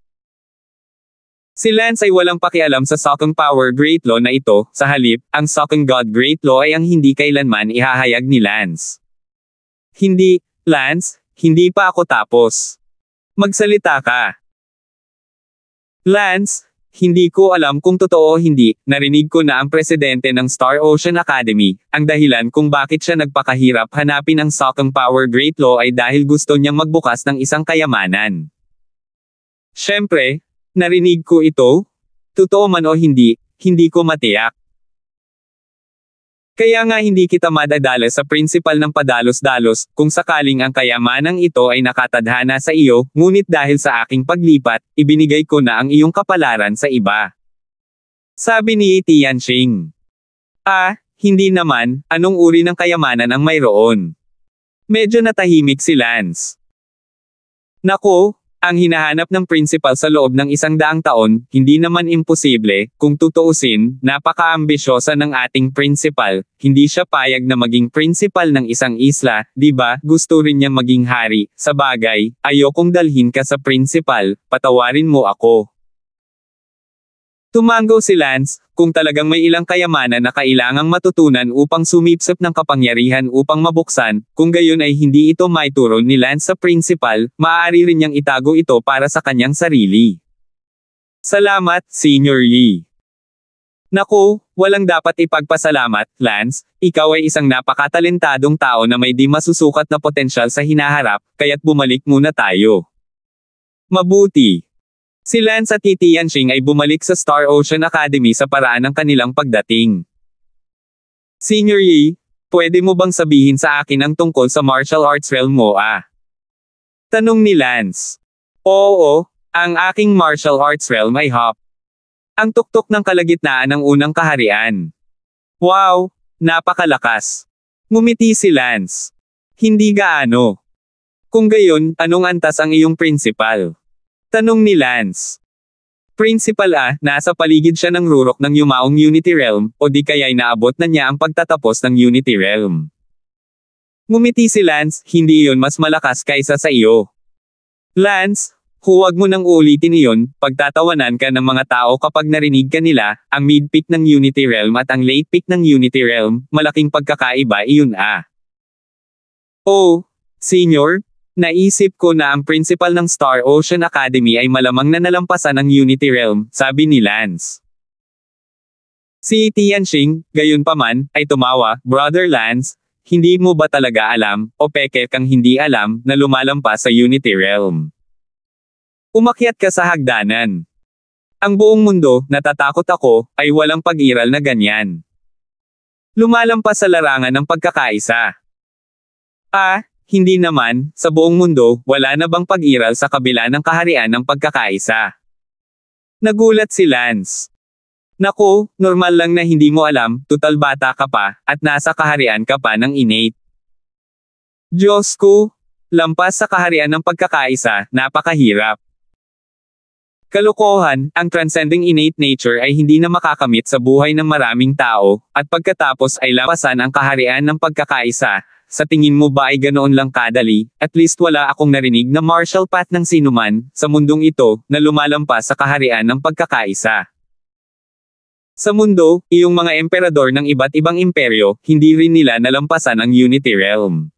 Si Lance ay walang pakialam sa Sokong Power Great Law na ito, sa halip, ang Sokong God Great Law ay ang hindi kailanman ihahayag ni Lance. Hindi, Lance, hindi pa ako tapos. Magsalita ka. Lance, hindi ko alam kung totoo o hindi, narinig ko na ang presidente ng Star Ocean Academy, ang dahilan kung bakit siya nagpakahirap hanapin ang Sokong Power Great Law ay dahil gusto niyang magbukas ng isang kayamanan. Siyempre, narinig ko ito? Totoo man o hindi, hindi ko matiyak. Kaya nga hindi kita madadala sa principal ng padalos-dalos, kung sakaling ang kayamanang ito ay nakatadhana sa iyo, ngunit dahil sa aking paglipat, ibinigay ko na ang iyong kapalaran sa iba. Sabi ni Tianxing. Hindi naman, anong uri ng kayamanan ang mayroon? Medyo natahimik si Lance. Nako, ang hinahanap ng principal sa loob ng 100 taon, hindi naman imposible, kung tutuusin, napaka-ambisyosa ng ating principal, hindi siya payag na maging principal ng isang isla, di ba? Gusto rin niya maging hari, sa bagay, ayokong dalhin ka sa principal, patawarin mo ako. Tumango si Lance, kung talagang may ilang kayamanan na kailangang matutunan upang sumipsip ng kapangyarihan upang mabuksan, kung gayon ay hindi ito maituro ni Lance sa principal, maaari rin niyang itago ito para sa kanyang sarili. Salamat, Senior Yi. Naku, walang dapat ipagpasalamat, Lance, ikaw ay isang napakatalentadong tao na may di masusukat na potensyal sa hinaharap, kaya't bumalik muna tayo. Mabuti. Si Lance at Tianxing ay bumalik sa Star Ocean Academy sa paraan ng kanilang pagdating. Senior Yi, pwede mo bang sabihin sa akin ang tungkol sa martial arts realm mo Tanong ni Lance. Oo, ang aking martial arts realm ay Hop. Ang tuktok ng kalagitnaan ng unang kaharian. Wow, napakalakas. Ngumiti si Lance. Hindi gaano. Kung gayon, anong antas ang iyong principal? Tanong ni Lance. Principal nasa paligid siya ng rurok ng yumaong Unity Realm, o di kaya'y naabot na niya ang pagtatapos ng Unity Realm. Ngumiti si Lance, hindi iyon mas malakas kaysa sa iyo. Lance, huwag mo nang ulitin iyon, pagtatawanan ka ng mga tao kapag narinig ka nila, ang mid-peak ng Unity Realm at ang late peak ng Unity Realm, malaking pagkakaiba iyon Oh, Senior? Naisip ko na ang principal ng Star Ocean Academy ay malamang na nalampasan ng Unity Realm, sabi ni Lance. Si Tianxing, gayunpaman, ay tumawa, Brother Lance, hindi mo ba talaga alam, o peke kang hindi alam, na lumalampas sa Unity Realm? Umakyat ka sa hagdanan. Ang buong mundo, natatakot ako, ay walang pag-iral na ganyan. Lumalampas sa larangan ng pagkakaisa. Hindi naman, sa buong mundo, wala na bang pag-iral sa kabila ng kaharian ng pagkakaisa? Nagulat si Lance. Naku, normal lang na hindi mo alam, tutal bata ka pa, at nasa kaharian ka pa ng innate. Diyos ko, lampas sa kaharian ng pagkakaisa, napakahirap. Kalokohan, ang transcending innate nature ay hindi na makakamit sa buhay ng maraming tao, at pagkatapos ay lampasan ang kaharian ng pagkakaisa. Sa tingin mo ba ay ganoon lang kadali? At least wala akong narinig na martial path ng sinuman, sa mundong ito, na lumalampas sa kaharian ng pagkakaisa. Sa mundo, iyong mga emperador ng iba't ibang imperyo, hindi rin nila nalampasan ang Unity Realm.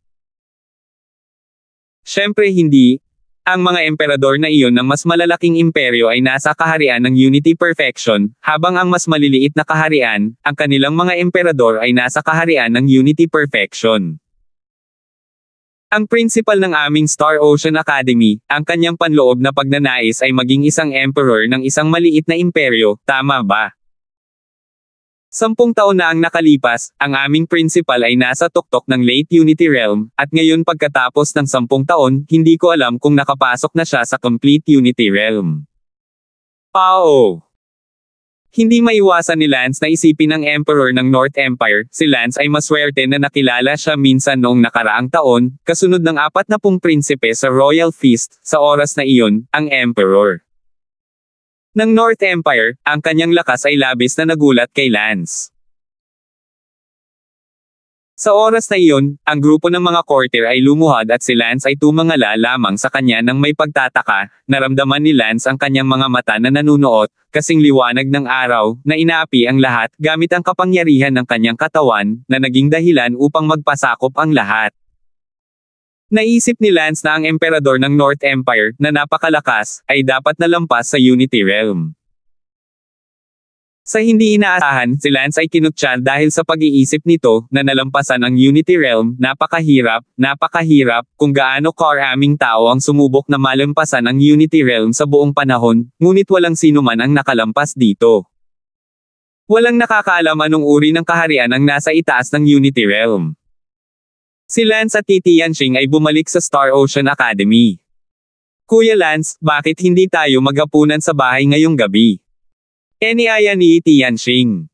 Siyempre hindi. Ang mga emperador na iyon ng mas malalaking imperyo ay nasa kaharian ng Unity Perfection, habang ang mas maliliit na kaharian, ang kanilang mga emperador ay nasa kaharian ng Unity Perfection. Ang principal ng aming Star Ocean Academy, ang kanyang panloob na pagnanais ay maging isang emperor ng isang maliit na imperyo, tama ba? 10 taon na ang nakalipas, ang aming principal ay nasa tuktok ng late Unity Realm, at ngayon pagkatapos ng 10 taon, hindi ko alam kung nakapasok na siya sa complete Unity Realm. Hindi maiwasan ni Lance na isipin ng Emperor ng North Empire, si Lance ay maswerte na nakilala siya minsan noong nakaraang taon, kasunod ng 40 prinsipe sa Royal Feast, sa oras na iyon, ang Emperor ng North Empire, ang kanyang lakas ay labis na nagulat kay Lance. Sa oras na iyon, ang grupo ng mga courtier ay lumuhad at si Lance ay tumangala lamang sa kanya nang may pagtataka, naramdaman ni Lance ang kanyang mga mata na nanunuot, kasing liwanag ng araw, na inaapi ang lahat, gamit ang kapangyarihan ng kanyang katawan, na naging dahilan upang magpasakop ang lahat. Naisip ni Lance na ang emperador ng North Empire, na napakalakas, ay dapat nalampas sa Unity Realm. Sa hindi inaasahan, si Lance ay kinutya dahil sa pag-iisip nito, na nalampasan ang Unity Realm, napakahirap, kung gaano karaming tao ang sumubok na malampasan ang Unity Realm sa buong panahon, ngunit walang sino man ang nakalampas dito. Walang nakakaalam anong uri ng kaharian ang nasa itaas ng Unity Realm. Si Lance at Tianxing ay bumalik sa Star Ocean Academy. Kuya Lance, bakit hindi tayo maghapunan sa bahay ngayong gabi? Iniaya ni Tianxing.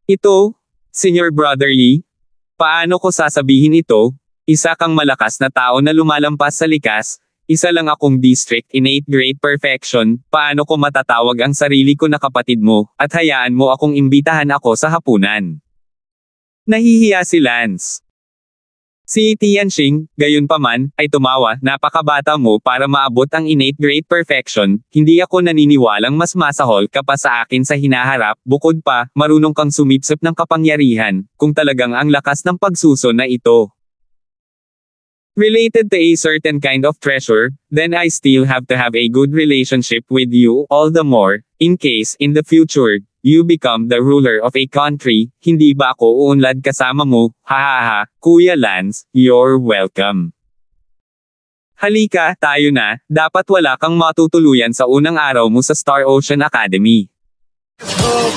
Ito, Senior Brother Yi? Paano ko sasabihin ito? Isa kang malakas na tao na lumalampas sa likas, isa lang akong District Innate Great Perfection, paano ko matatawag ang sarili ko na kapatid mo, at hayaan mo akong imbitahan ako sa hapunan? Nahihiya si Lance. Si Tianxing, gayunpaman, ay tumawa, napakabata mo para maabot ang innate great perfection, hindi ako naniniwalang mas masahol ka pa sa akin sa hinaharap, bukod pa, marunong kang sumipsip ng kapangyarihan, kung talagang ang lakas ng pagsuso na ito related to a certain kind of treasure, then I still have to have a good relationship with you, all the more, in case, in the future, you become the ruler of a country, hindi ba ako uunlad kasama mo, hahaha, Kuya Lance, you're welcome. Halika, tayo na, dapat wala kang matutuluyan sa unang araw mo sa Star Ocean Academy. Oh,